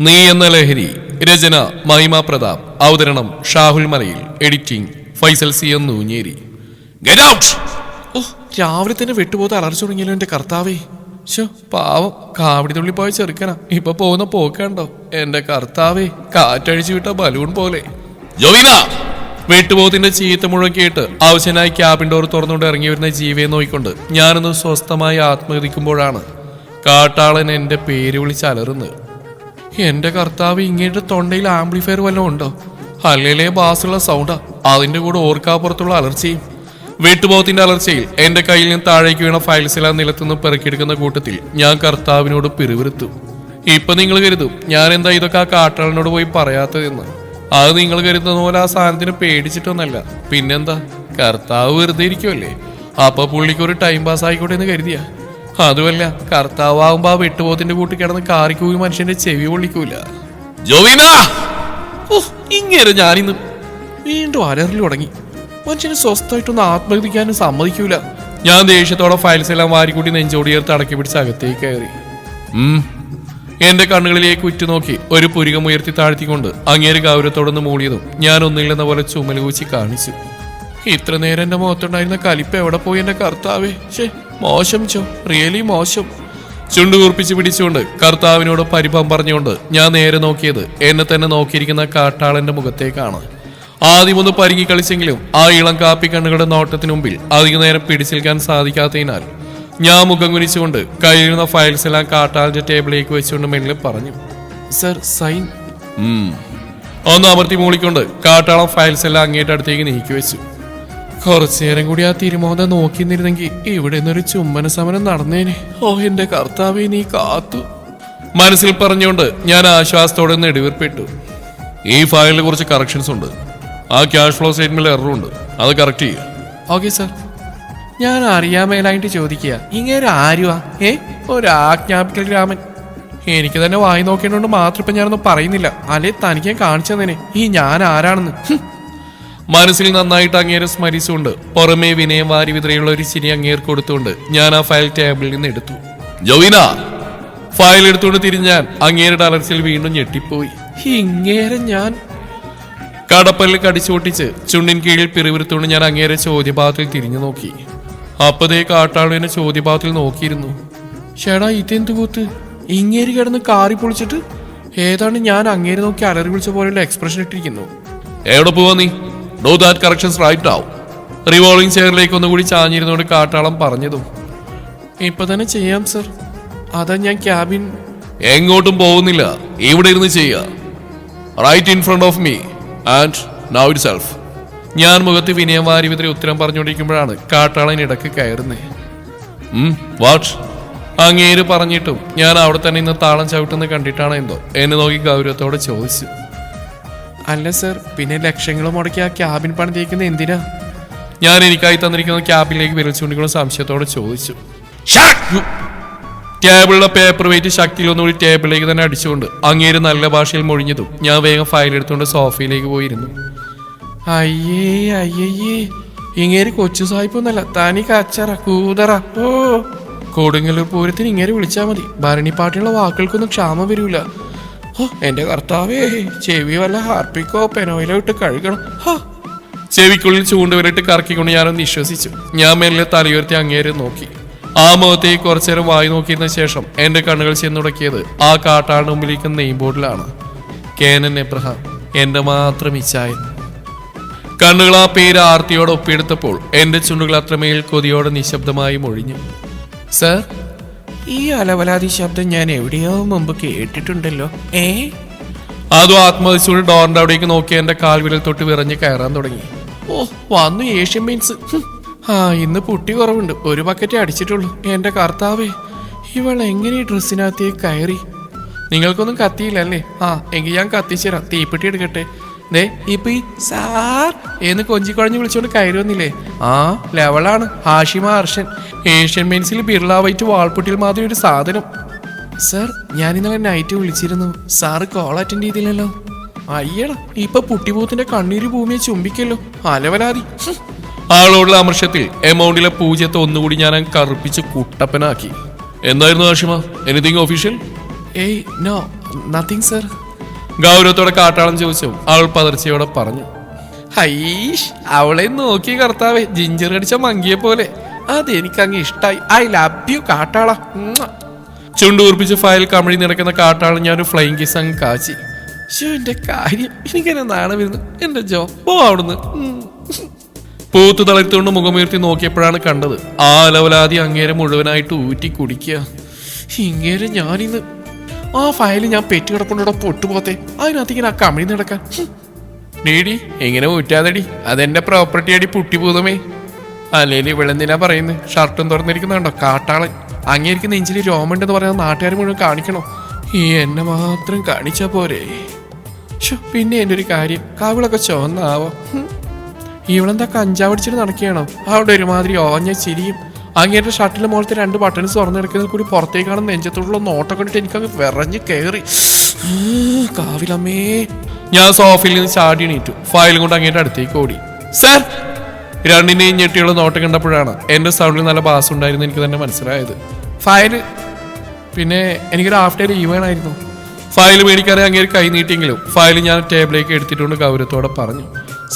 നീ എന്ന ലഹരി. രചന മഹിമ പ്രതാപ്. അവതരണം Shahul Malayil. Editing Faisal C M Noonjeri. Get out. ഓ, രാവിലെ തന്നെ വെട്ടുപോത്ത് അലർച്ച തുടങ്ങിയല്ലോ എന്റെ കർത്താവേ. ശോ, പാവം കാവടി തുള്ളി പോയ ചെറുക്കനാ ഇപ്പൊ പോകുന്ന പോക്കണ്ടോ എന്റെ കർത്താവേ. കാറ്റഴിച്ചു വിട്ട ബലൂൺ പോലെ. ജോവിന, വെട്ടുപോത്തിന്റെ ചീത്ത മുഴുവൻ കേട്ട് ആവശ്യനായി ക്യാബിൻ ഡോർ തുറന്നുകൊണ്ട് ഇറങ്ങി വരുന്ന ജീവയെ നോക്കിക്കൊണ്ട് ഞാനൊന്ന് സ്വസ്ഥമായി ആത്മഹതിക്കുമ്പോഴാണ് കാട്ടാളൻ എന്റെ പേര് വിളിച്ച് അലറുന്നത്. എന്റെ കർത്താവ്, ഇങ്ങേന്റെ തൊണ്ടയിൽ ആംപ്ലിഫയർ വല്ലതും ഉണ്ടോ? അല്ലേലേ ബാസുള്ള സൗണ്ടാ, അതിന്റെ കൂടെ ഓർക്കാപ്പുറത്തുള്ള അലർച്ചയും. വെട്ടുപോത്തിന്റെ അലർച്ചയിൽ എന്റെ കയ്യിൽ നിന്ന് താഴേക്ക് വീണ ഫയൽസ് എല്ലാം നിലത്തുനിന്ന് പെറുക്കിയെടുക്കുന്ന കൂട്ടത്തിൽ ഞാൻ കർത്താവിനോട് പിറുവിറുത്തു. ഇപ്പൊ നിങ്ങൾ കരുതും ഞാൻ എന്താ ഇതൊക്കെ ആ കാട്ടാളനോട് പോയി പറയാത്തതെന്ന്. അത് നിങ്ങൾ കരുതുന്ന പോലെ ആ സാധനത്തിന് പേടിച്ചിട്ടൊന്നല്ല. പിന്നെന്താ, കർത്താവ് വെറുതെ ഇരിക്കുമല്ലേ, അപ്പൊ പുള്ളിക്ക് ഒരു ടൈം പാസ് ആയിക്കോട്ടെ എന്ന് കരുതിയാ. അതുമല്ല, കർത്താവുമ്പോ ആ വെട്ടുപോത്തിന്റെ കൂട്ടി കിടന്ന് കാറിക്കൂവി മനുഷ്യന്റെ ചെവി പൊള്ളിക്കൂല. ജോവിന, ഇങ്ങനെ ഞാനിന്ന് വീണ്ടും അലറിൽ തുടങ്ങി. മനുഷ്യന് സ്വസ്ഥമായിട്ടൊന്ന് ആത്മഹതിക്കാനും സമ്മതിക്കൂല. ഞാൻ ദേഷ്യത്തോടെ ഫയൽസ് എല്ലാം വാരിക്കൂട്ടി നെഞ്ചോടിയേർത്ത് അടക്കി പിടിച്ച് അകത്തേക്ക് കയറി. എന്റെ കണ്ണുകളിലേക്ക് ഉറ്റുനോക്കി ഒരു പുരികം ഉയർത്തി താഴ്ത്തിക്കൊണ്ട് അങ്ങേര് ഗൗരവത്തോടൊന്ന് മൂളിയതും ഞാൻ ഒന്നില്ലെന്ന പോലെ ചുമലുകൂച്ചി കാണിച്ചു. ഇത്ര നേരം എന്റെ മുഖത്തുണ്ടായിരുന്ന കലിപ്പ് എവിടെ പോയി എന്റെ കർത്താവേ. മോശം റിയലി മോശം. ചുണ്ടുകൂർപ്പിച്ച് പിടിച്ചുകൊണ്ട് കർത്താവിനോട് പരിഭവം പറഞ്ഞുകൊണ്ട് ഞാൻ നേരെ നോക്കിയത് എന്നെ തന്നെ നോക്കിയിരിക്കുന്ന കാട്ടാളന്റെ മുഖത്തേക്കാണ്. ആദ്യമൊന്ന് പരുങ്ങി കളിച്ചെങ്കിലും ആ ഇളം കാപ്പി കണ്ണുകളുടെ നോട്ടത്തിന് മുമ്പിൽ അധിക നേരം പിടിച്ചെടുക്കാൻ സാധിക്കാത്തതിനാൽ ഞാൻ മുഖം കുനിച്ചുകൊണ്ട് കയ്യിലിരുന്ന ഫയൽസ് എല്ലാം കാട്ടാളന്റെ ടേബിളിലേക്ക് വെച്ചുകൊണ്ട് മെല്ലെ പറഞ്ഞു, സർ സൈൻ. ഒന്ന് അമർത്തി മൂളിക്കൊണ്ട് കാട്ടാളം ഫയൽസ് എല്ലാം അങ്ങേറ്റ അടുത്തേക്ക് നീക്കി വെച്ചു. കുറച്ചു നേരം കൂടി ആ തിരുമോന്ത നോക്കിന്നിരുന്നെങ്കിൽ ഇവിടെ നിന്നൊരു ചുംബന സമരം നടന്നേനെ. ഓ എന്റെ കർത്താവേ, നീ കാത്തു. മനസ്സിൽ പറഞ്ഞുകൊണ്ട് ഞാൻ ആശ്വാസത്തോടെ നെടുവീർപ്പെട്ടു. ഈ ഫയലിൽ കുറച്ച് കറക്ഷൻസ് ഉണ്ട്. ആ ക്യാഷ് ഫ്ലോ സ്റ്റേറ്റ്മെന്റിൽ എററുണ്ട്, അത് കറക്റ്റ് ചെയ്യുക. Okay sir. ഞാൻ അറിയാമേലായിട്ട് ചോദിക്കുക, ഇങ്ങനെ ആരുവാ? ഒരു ക്യാപിറ്റൽ രാമൻ. എനിക്ക് തന്നെ വായി നോക്കേണ്ടോണ്ട് മാത്രം ഇപ്പൊ ഞാനൊന്നും പറയുന്നില്ല, അല്ലെ തനിക്ക് കാണിച്ചു തന്നെ ഈ ഞാൻ ആരാണെന്ന്. മനസ്സിൽ നന്നായിട്ട് അങ്ങേരെ സ്മരിച്ചുകൊണ്ട് പുറമേ വിനയം വാരി വിതറിയുള്ള ഒരു ചിരി അങ്ങേർ കൊടുത്തുകൊണ്ട് ഞാൻ ആ ഫയൽ ടേബിളിൽ നിന്ന് എടുത്തു. ജോവിന, ഫയൽ എടുത്തുകൊണ്ട് തിരിഞ്ഞാൻ അങ്ങേരുടെ അലർച്ചയിൽ വീണ്ടും ഞെട്ടിപ്പോയി. ഇങ്ങേരെ ഞാൻ കടപ്പല്ലിൽ കടിച്ചു പൊട്ടിച്ച് ചുണ്ടിൻ കീഴിൽ പിറുവിരുത്തുകൊണ്ട് ഞാൻ അങ്ങേരെ ചോദ്യഭാഗത്തിൽ തിരിഞ്ഞു നോക്കി. അപ്പതേ കാട്ടാളുവിനെ ചോദ്യഭാഗത്തിൽ നോക്കിയിരുന്നു. ചേടാ, ഇതെന്ത് കൂത്ത്? ഇങ്ങേര് കിടന്ന് കാറി പൊളിച്ചിട്ട് ഏതാണ്ട് ഞാൻ അങ്ങേര് നോക്കി അലറി വിളിച്ച പോലെയുള്ള എക്സ്പ്രഷൻ ഇട്ടിരിക്കുന്നു. എവിടെ പോവാ നീ? Do that corrections right now. Revolving ചെയറിലേക്ക് ഒന്നുകൂടി ചാഞ്ഞിരുന്നോണ്ട് കാട്ടാളം പറഞ്ഞതും. ഇപ്പൊ തന്നെ ചെയ്യാം സർ. അതാ ഞാൻ ക്യാബിൻ. എങ്ങോട്ടും പോകുന്നില്ല, ഇവിടെ ഇരുന്ന് ചെയ്യുക. Right in front of me and now itself. ഞാൻ മുഖത്ത് വിനയം വാരി വിതറി ഉത്തരം പറഞ്ഞുകൊണ്ടിരിക്കുമ്പോഴാണ് കാട്ടാളൻ ഇടക്ക് കയറുന്നേ. വാട്ട്? അങ്ങേര് പറഞ്ഞിട്ടും ഞാൻ അവിടെ തന്നെ ഇന്ന് താളം ചവിട്ടുന്ന കണ്ടിട്ടാണ് എന്തോ എന്നെ നോക്കി ഗൗരവത്തോടെ ചോദിച്ചു. അല്ല സർ, പിന്നെ ലക്ഷങ്ങളും മുടക്കി ആ ക്യാബിൻ പണി തേക്കുന്ന എന്തിനാ? ഞാൻ എനിക്കായി തന്നിരിക്കുന്ന ക്യാബിനിലേക്ക് വിരൽ ചൂണ്ടിക്കൊണ്ട് സംശയത്തോടെ ചോദിച്ചു. ടേബിളിലെ പേപ്പർ വെയിറ്റ് ശക്തിയിലൊന്നുകൂടി ടേബിളിലേക്ക് തന്നെ അടിച്ചുകൊണ്ട് അങ്ങേര് നല്ല ഭാഷയിൽ മൊഴിഞ്ഞതും ഞാൻ വേഗം ഫയൽ എടുത്തുകൊണ്ട് സോഫയിലേക്ക് പോയിരുന്നു. അയ്യേ, ഇങ്ങേര് കൊച്ചു സായിപ്പൊന്നല്ല, തനി കച്ചറ കൂതറ. ഓ, കൊടുങ്ങല്ലൂർ പൂരത്തിന് ഇങ്ങേര് വിളിച്ചാൽ മതി, ഭരണിപ്പാട്ടിനുള്ള വാക്കുകൾക്കൊന്നും ക്ഷാമം വരൂല. ഓ എന്റെ കർത്താവേ, ചെവി വല്ല ഹാർപ്പിക്കോ പെനോയിലോ ഇട്ട് കഴുകണം. ചെവിക്കുള്ളിൽ ചൂണ്ടുവരിട്ട് കറക്കിക്കൊണ്ട് ഞാനൊന്ന് വിശ്വസിച്ചു. ഞാൻ മെല്ലെ തലയുയർത്തി അങ്ങേരെ നോക്കി. ആ മുഖത്തേക്ക് കുറച്ചേരം വായി നോക്കിയിരുന്ന ശേഷം എന്റെ കണ്ണുകൾ ചെന്നുടക്കിയത് ആ കാട്ടാളിന് മുമ്പിലേക്ക് നെയിം ബോർഡിലാണ്. കേനൻ എബ്രഹാം, എന്റെ മാത്രം ഇച്ഛായൻ. കണ്ണുകൾ ആ പേര് ആർത്തിയോടെ ഒപ്പിയെടുത്തപ്പോൾ എന്റെ ചുണ്ടുകൾ അത്രമേൽ കൊതിയോടെ നിശബ്ദമായി മൊഴിഞ്ഞു. സർ, ഈ അലവലാതി ശബ്ദം ഞാൻ എവിടെയോ മുമ്പ് കേട്ടിട്ടുണ്ടല്ലോ. അതും ആത്മഹത്യയോട് ഡോറിന്റെ അവിടേക്ക് നോക്കി എന്റെ കാൽവിരൽ തൊട്ട് വിറഞ്ഞ് കയറാൻ തുടങ്ങി. ഓ, വന്നു ഏഷ്യൻ പെയിന്റ്സ്. ഇന്ന് പുട്ടി കുറവുണ്ട്, ഒരു ബക്കറ്റേ അടിച്ചിട്ടുള്ളൂ. എന്റെ കർത്താവേ, ഇവൾ എങ്ങനെ ഈ ഡ്രസ്സിനകത്തേക്ക് കയറി? നിങ്ങൾക്കൊന്നും കത്തിയില്ലല്ലേ? എങ്കിൽ ഞാൻ കത്തിച്ചേരാം, തീപ്പെട്ടി എടുക്കട്ടെ. ഇപ്പൊ ഈ സാർ എന്ന് കൊഞ്ചിക്കുഴഞ്ഞ് വിളിച്ചോണ്ട് കയറി വന്നില്ലേ? ലെവലാണ്. ഹാഷിമ അർഷൻ, ഏഷ്യൻ പെയിന്റ്സിൽ ബിർള വൈറ്റ് വാൾപുട്ടിൽ മാതിരി ഒരു സാധനം. സർ, ഞാൻ ഇന്നലെ നൈറ്റ് വിളിച്ചിരുന്നു, സാറ് കോൾ അറ്റൻഡ് ചെയ്തില്ലല്ലോ. അയ്യടാ, ഇപ്പൊ പുട്ടിപൂത്തിന്റെ കണ്ണീര് ഭൂമിയെ ചുംബിക്കല്ലോ, അലവലാതി. ആളോടുള്ള അമർഷത്തിൽ എമൗണ്ടിലെ പൂജ്യത്തെ ഒന്നുകൂടി ഞാൻ കറുപ്പിച്ച് കുട്ടപ്പനാക്കി. എന്തായിരുന്നു Hashima? Anything official? No, nothing sir. ഗൗരവത്തോടെ കാട്ടാളം ചോദിച്ചു. അവൾ പതർച്ചയോടെ പറഞ്ഞു. ഹൈഷ്, അവളെ നോക്കി കർത്താവേ, ജിഞ്ചർ അടിച്ച മങ്കിയെ പോലെ. അതെനിക്കങ്ങ് ഇഷ്ടായി. ഐ ലവ് യു കാട്ടാള. ചുണ്ടൂർപ്പിച്ച് ഫയൽ കമിഴി നടക്കുന്ന കാട്ടാളം ഞാനൊരു ഫ്ലൈങ് കിസ് അങ്ങ് കാച്ചി. എന്റെ കാര്യം എനിക്കെന്നെ നാണം വരുന്നു. എന്റെ ജോ പോ അവിടുന്ന്. പൂത്തു തളർത്തുകൊണ്ട് മുഖമുയർത്തി നോക്കിയപ്പോഴാണ് കണ്ടത് ആ അലവലാതി അങ്ങേരെ മുഴുവനായിട്ട് ഊറ്റി കുടിക്കുക. ഇങ്ങേരെ ഞാനിന്ന് ആ ഫയല് ഞാൻ പെറ്റ് കിടപ്പുണ്ടോ പൊട്ടുപോത്തെ, അതിനകത്ത് ഇങ്ങനെ ആ കമിഴി നടക്കാൻ. ഡീഡി എങ്ങനെ ഊറ്റാതെടി, അതെന്റെ പ്രോപ്പർട്ടി അടി പുട്ടിപൂതമേ. അല്ലേലും ഇവളെന്തിനാ പറയുന്നത്? ഷർട്ടും തുറന്നിരിക്കുന്നുണ്ടോ കാട്ടാളൻ. അങ്ങേർക്ക് നെഞ്ചിൽ രോമുണ്ടെന്ന് പറയാൻ നാട്ടുകാർ മുഴുവൻ കാണിക്കണോ? ഈ എന്നെ മാത്രം കാണിച്ചാ പോരെ. പിന്നെ എൻ്റെ ഒരു കാര്യം, കാവിളൊക്കെ ചുവന്നാവോ? ഇവളെന്താ കഞ്ചാവടിച്ചിട്ട് നടക്കുകയാണോ? അവിടെ ഒരുമാതിരി ഓഞ്ഞ ചിരിയും. അങ്ങേരുടെ ഷർട്ടിലെ മുകളത്തെ 2 ബട്ടൺസ് തുറന്നെടുക്കുന്നതിൽ കൂടി പുറത്തേക്കാണ് നെഞ്ചത്തോടുള്ള നോട്ടം കണ്ടിട്ട് എനിക്കങ്ങ് വിറഞ്ഞ് കയറി. കാവിലമ്മേ. ഞാൻ സോഫയിൽ നിന്ന് ചാടി എണീറ്റു. ഫയലും കൊണ്ട് അങ്ങേരുടെ അടുത്തേക്ക് ഓടി. സാർ. രണ്ടിനെയും ഞെട്ടിയുള്ള നോട്ടം കണ്ടപ്പോഴാണ് എന്റെ സൗണ്ടിൽ നല്ല ബാസ് ഉണ്ടായിരുന്നു എനിക്ക് തന്നെ മനസ്സിലായത്. ഫയല് പിന്നെ എനിക്കൊരു ഹാഫ് ഡേ ലീവ് വേണമായിരുന്നു. ഫയൽ മേടിക്കാതെ അങ്ങേര് കൈ നീട്ടിയെങ്കിലും ഫയൽ ഞാൻ ടേബിളിലേക്ക് എടുത്തിട്ടുണ്ട് ഗൗരവത്തോടെ പറഞ്ഞു.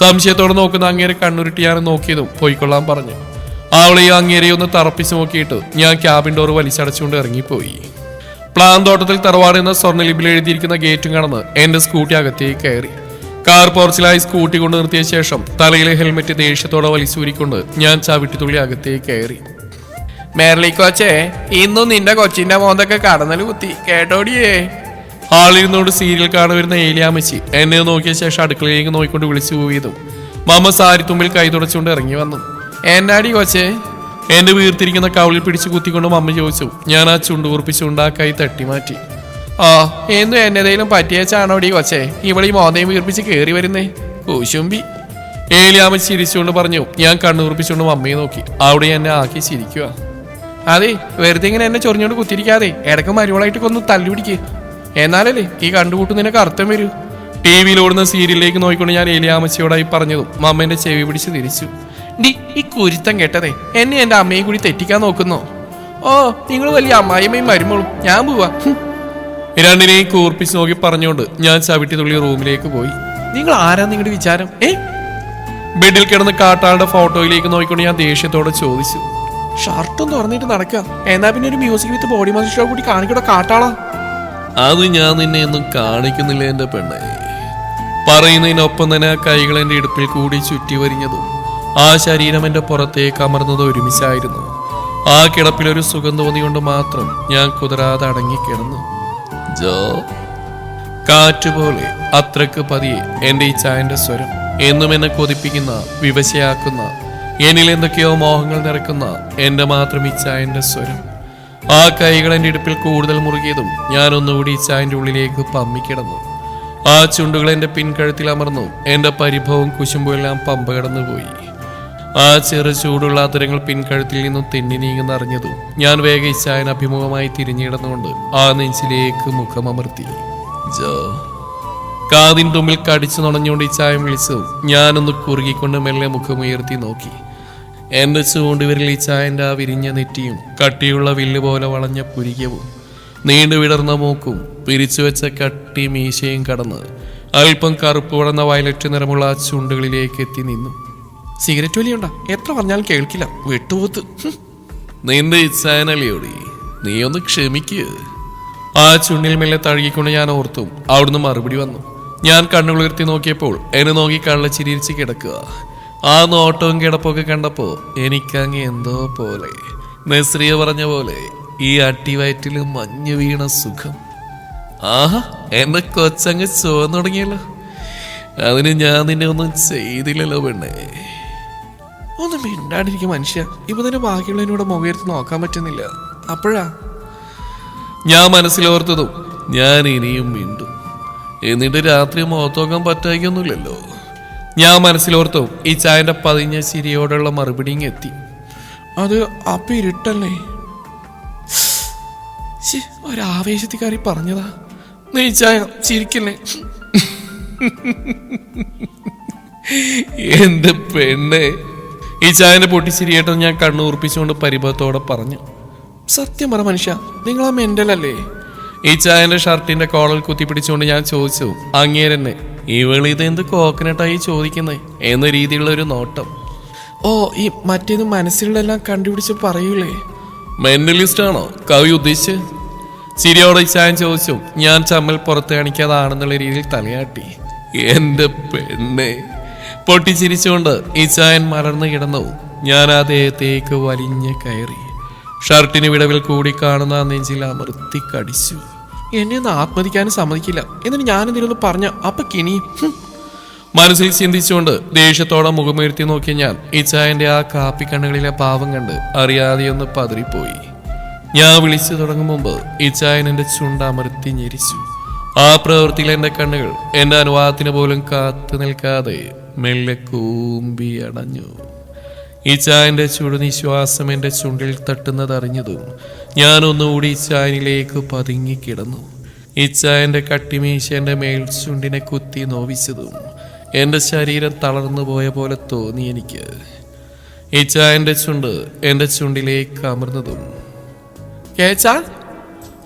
സംശയത്തോടെ നോക്കുന്ന അങ്ങേരെ കണ്ണുരുട്ടി ഞാൻ നോക്കിയതും പോയിക്കൊള്ളാൻ പറഞ്ഞു. അവളെയും അങ്ങേരെയും ഒന്ന് തറപ്പിച്ച് നോക്കിയിട്ട് ഞാൻ ക്യാബിൻ ഡോർ വലിച്ചടച്ചുകൊണ്ട് ഇറങ്ങിപ്പോയി. പ്ലാൻ തോട്ടത്തിൽ തറവാട് എന്ന സ്വർണ്ണലിപിൽ എഴുതിയിരിക്കുന്ന ഗേറ്റും കടന്ന് എന്റെ സ്കൂട്ടി അകത്തേക്ക് കയറി. കാർ പോർച്ചിലായി സ്കൂട്ടി കൊണ്ട് നിർത്തിയ ശേഷം തലയിലെ ഹെൽമെറ്റ് ദേഷ്യത്തോടെ വലിച്ചൂരിക്കൊണ്ട് ഞാൻ ചവിട്ടിത്തുള്ളി അകത്തേക്ക് കയറി. മേർലി കോച്ചേ, ഇന്നും നിന്റെ കൊച്ചിന്റെ മോന്തൊക്കെ കടന്നൽ കുത്തി കേട്ടോടിയേ. ഹാളിരുന്നോണ്ട് സീരിയൽ കാണാൻ വരുന്ന ഏലിയാമ്മച്ചി എന്നെ നോക്കിയ ശേഷം അടുക്കളയിലേക്ക് നോക്കിക്കൊണ്ട് വിളിച്ചു പോയതും മമ്മ സാരിത്തുമ്പിൽ കൈ തുടച്ചുകൊണ്ട് ഇറങ്ങി വന്നു. എന്നാടി കൊച്ചേ? എന്റെ വീർത്തിരിക്കുന്ന കവിളിൽ പിടിച്ചു കുത്തിക്കൊണ്ട് മമ്മ ചോദിച്ചു. ഞാൻ ആ ചുണ്ടു കുറിപ്പിച്ചുണ്ടാക്കായി തട്ടി മാറ്റി. ആ എന്നും എന്നതേലും പറ്റിയച്ചാണോടി കൊച്ചേ ഇവളീ മോന്തയും വീർപ്പിച്ച് കയറി വരുന്നേ കൂശുമ്പി. ഏലിയാമ്മച്ചി ചിരിച്ചുകൊണ്ട് പറഞ്ഞു. ഞാൻ കണ്ണുകുറിപ്പിച്ചുകൊണ്ട് മമ്മയെ നോക്കി. അവിടെ എന്നെ ആക്കി ചിരിക്കുക. അതെ, വെറുതെ ഇങ്ങനെ എന്നെ ചൊറിഞ്ഞോണ്ട് കുത്തിരിക്കാതെ ഇടയ്ക്ക് മരുവളായിട്ട് കൊന്ന് തല്ലുപിടിക്ക്. എന്നാലല്ലേ ഈ കണ്ടുകൂട്ടും നിനക്ക് അർത്ഥം വരൂ. ടി വിയിൽ ഓടുന്ന സീരിയലിലേക്ക് നോക്കിക്കൊണ്ട് ഞാൻ ഏലിയാമ്മച്ചിയോടായി പറഞ്ഞതും മമ്മേന്റെ ചെവി പിടിച്ച് തിരിച്ചു. ഡി ഈ കുരുത്തം കേട്ടതേ, എന്നെ എന്റെ അമ്മയും കൂടി തെറ്റിക്കാൻ നോക്കുന്നോ? ഓ, നിങ്ങൾ വലിയ അമ്മായിയമ്മയും മരുമോളും. ഞാൻ പോവാ. രണ്ടിനെയും കൂർപ്പിച്ച് നോക്കി പറഞ്ഞുകൊണ്ട് ഞാൻ ചവിട്ടി തുള്ളി റൂമിലേക്ക് പോയി. നിങ്ങൾ ആരാ നിങ്ങളുടെ വിചാരം? ബെഡിൽ കിടന്ന് കാട്ടാളുടെ ഫോട്ടോയിലേക്ക് നോക്കിക്കൊണ്ട് ഞാൻ ദേഷ്യത്തോടെ ചോദിച്ചു. ഷർട്ടും തുറന്നിട്ട് നടക്കുക, എന്നാ പിന്നെ ഒരു music with body massage show കൂടി കാണിക്കടോ കാട്ടാളാ. അത് ഞാൻ നിന്നെ ഒന്നും കാണിക്കുന്നില്ല എന്റെ പെണ്ണെ. പറയുന്നതിനൊപ്പം തന്നെ ആ കൈകൾ എന്റെ ഇടുപ്പിൽ കൂടി ചുറ്റി വരിഞ്ഞതും ആ ശരീരം എന്റെ പുറത്തേക്ക് അമർന്നത് ഒരുമിച്ചായിരുന്നു. ആ കിടപ്പിലൊരു സുഖം തോന്നിക്കൊണ്ട് മാത്രം ഞാൻ കുതിരാതെ അടങ്ങിക്കിടന്നു. ജോ കാറ്റുപോലെ അത്രക്ക് പതിയെ എന്റെ ഈ ചായന്റെ സ്വരം, എന്നും എന്നെ കൊതിപ്പിക്കുന്ന, വിവശയാക്കുന്ന, എന്നിൽ എന്തൊക്കെയോ മോഹങ്ങൾ നിറക്കുന്ന എന്റെ മാത്രം ഈ ചായന്റെ സ്വരം. ആ കൈകൾ എന്റെ ഇടുപ്പിൽ കൂടുതൽ മുറുകിയതും ഞാൻ ഒന്നുകൂടി ഈ ചായന്റെ ഉള്ളിലേക്ക് പമ്മിക്കിടന്നു. ആ ചുണ്ടുകൾ എന്റെ പിൻകഴുത്തിൽ അമർന്നു. എന്റെ പരിഭവവും കുശുമ്പും എല്ലാം പമ്പ കടന്നുപോയി. ആ ചെറു ചൂടുള്ള അതരങ്ങൾ പിൻകഴുത്തിൽ നിന്നും തെന്നി നീങ്ങുന്നറിഞ്ഞതും ഞാൻ വേഗം ഈ ചായൻ അഭിമുഖമായി തിരിഞ്ഞിടന്നുകൊണ്ട് ആ നെഞ്ചിലേക്ക് മുഖമമർത്തി. ജോ കാതിൻ തുമ്പിൽ കടിച്ചു നുണഞ്ഞുകൊണ്ട് ഈ ചായം വിളിച്ചു. ഞാനൊന്ന് കുറുകിക്കൊണ്ട് മെല്ലെ മുഖമുയർത്തി നോക്കി. എന്റെ ചൂണ്ടുവിരൽ ഈ ചായന്റെ ആ വിരിഞ്ഞ നെറ്റിയും കട്ടിയുള്ള വില്ല് പോലെ വളഞ്ഞ പുരികവും നീണ്ടു വിടർന്ന മൂക്കും പിരിച്ചുവെച്ച കട്ടി മീശയും കടന്ന് അല്പം കറുപ്പ് വളർന്ന വയലറ്റ് നിറമുള്ള ആ ചുണ്ടുകളിലേക്ക് എത്തി നിന്നു. സിഗരറ്റ് വലിയുണ്ടാ? എത്ര പറഞ്ഞാലും കേൾക്കില്ല, വെട്ടുപോത്ത്. നിന്റെ ഇച്ഛാനലിയോടി, നീ ഒന്ന് ക്ഷമിക്കുക. ആ ചുണ്ടിൽ മെല്ലെ തഴുകിക്കൊണ്ട് ഞാൻ ഓർത്തും അവിടുന്ന് മറുപടി വന്നു. ഞാൻ കണ്ണുകളുയർത്തി നോക്കിയപ്പോൾ എന്നെ നോക്കി കള്ളച്ചിരിച്ച് കിടക്കുക. ആ നോട്ടവും കിടപ്പൊക്കെ കണ്ടപ്പോ എനിക്കങ്ങ് എന്തോ പോലെ, നസ്രിയ പറഞ്ഞ പോലെ, ഈ അട്ടിവയറ്റില് മഞ്ഞ് വീണ സുഖം. ആഹാ, എന്റെ കൊച്ചങ്ങ് ചുവന്നു തുടങ്ങിയല്ലോ. അതിന് ഞാൻ നിന്നെ ഒന്നും ചെയ്തില്ലല്ലോ പെണ്ണേ. ഒന്നും മിണ്ടാണ്ടിരിക്കും മനുഷ്യ. ഇപ്പൊ തന്നെ ബാക്കിയുള്ളതിനോട് മുഖയർത്തി നോക്കാൻ പറ്റുന്നില്ല. അപ്പോഴാ ഞാൻ മനസ്സിലോർത്തതും ഞാൻ ഇനിയും മിണ്ടും. എന്നിട്ട് രാത്രി മുഖത്ത് നോക്കാൻ പറ്റായിക്കൊന്നുമില്ലല്ലോ. ഞാൻ മനസ്സിലോർത്തും ഈ ചായന്റെ പതിഞ്ഞ ചിരിയോടുള്ള മറുപടിയും എത്തി. അത് അപ്പ ഇരുട്ടല്ലേ? ഒരാവേശത്തിക്കാരി പറഞ്ഞതാ. നീ ചായ ചിരിക്കല്ലേ? എന്റെ പെണ്ണെ. ഈ ചായന്റെ പൊട്ടിച്ചിരിയേട്ടൻ ഞാൻ കണ്ണുറപ്പിച്ചുകൊണ്ട് പരിഭവത്തോടെ പറഞ്ഞു. സത്യം പറ മനുഷ്യ, നിങ്ങളാ മെന്റലല്ലേ? ഇച്ചായന്റെ ഷർട്ടിന്റെ കോളർ കുത്തിപ്പിടിച്ചുകൊണ്ട് ഞാൻ ചോദിച്ചു. അങ്ങേരെന്നെ ഇവളിതെന്ത് കോക്കനട്ടായി ചോദിക്കുന്നേ എന്ന രീതിയിലുള്ള ഒരു നോട്ടം. ഓ, ഈ മറ്റേത് മനസ്സിലെല്ലാം കണ്ടുപിടിച്ച് പറയൂലേ? മെന്റലിസ്റ്റ് ആണോ കവി ഉദ്ദേശിച്ച്? ചിരിയോടെ ഇച്ചായൻ ചോദിച്ചു. ഞാൻ ചമ്മൽ പുറത്ത് കാണിക്കാതാണെന്നുള്ള രീതിയിൽ തലയാട്ടി. എന്റെ പെണ്ണെ പൊട്ടിച്ചിരിച്ചുകൊണ്ട് ഇച്ചായൻ മലർന്നു കിടന്നു. ഞാൻ ആ ദേഹത്തേക്ക് വലിഞ്ഞ് കയറി. ഷർട്ടിന് വിടവിൽ കൂടി കാണുന്ന നെഞ്ചിൽ അമർത്തി കടിച്ചു. എന്നെ ഒന്ന് ആത്മതിക്കാനും സമ്മതിക്കില്ല. എന്നിട്ട് ഞാനെന്തിനൊന്ന് പറഞ്ഞ അപ്പൊ കിണിയും. മനസ്സിൽ ചിന്തിച്ചുകൊണ്ട് ദേഷ്യത്തോടെ മുഖമുയർത്തി നോക്കിയ ഞാൻ ഇച്ചായന്റെ ആ കാപ്പിക്കണ്ണുകളിലെ പാവം കണ്ട് അറിയാതെ ഒന്ന് പതറിപ്പോയി. ഞാൻ വിളിച്ചു തുടങ്ങും മുമ്പ് ഇച്ചായൻ എന്റെ ചുണ്ടമർത്തി ഞെരിച്ചു. ആ പ്രവൃത്തിയിൽ എന്റെ കണ്ണുകൾ എന്റെ അനുവാദത്തിന് പോലും കാത്തു നിൽക്കാതെ മെല്ലെ കൂമ്പി അടഞ്ഞു. ഇച്ചായന്റെ ചുടുനിശ്വാസം എന്റെ ചുണ്ടിൽ തട്ടുന്നതറിഞ്ഞതും ഞാനൊന്നുകൂടി ഇച്ചായനിലേക്ക് പതുങ്ങിക്കിടന്നു. ഇച്ചായന്റെ കട്ടിമീശ എന്റെ മേൽ ചുണ്ടിനെ കുത്തി നോവിച്ചതും എന്റെ ശരീരം തളർന്നു പോയ പോലെ തോന്നി എനിക്ക്. ഇച്ചായന്റെ ചുണ്ട് എന്റെ ചുണ്ടിലേക്ക് അമർന്നതും കേച്ചാ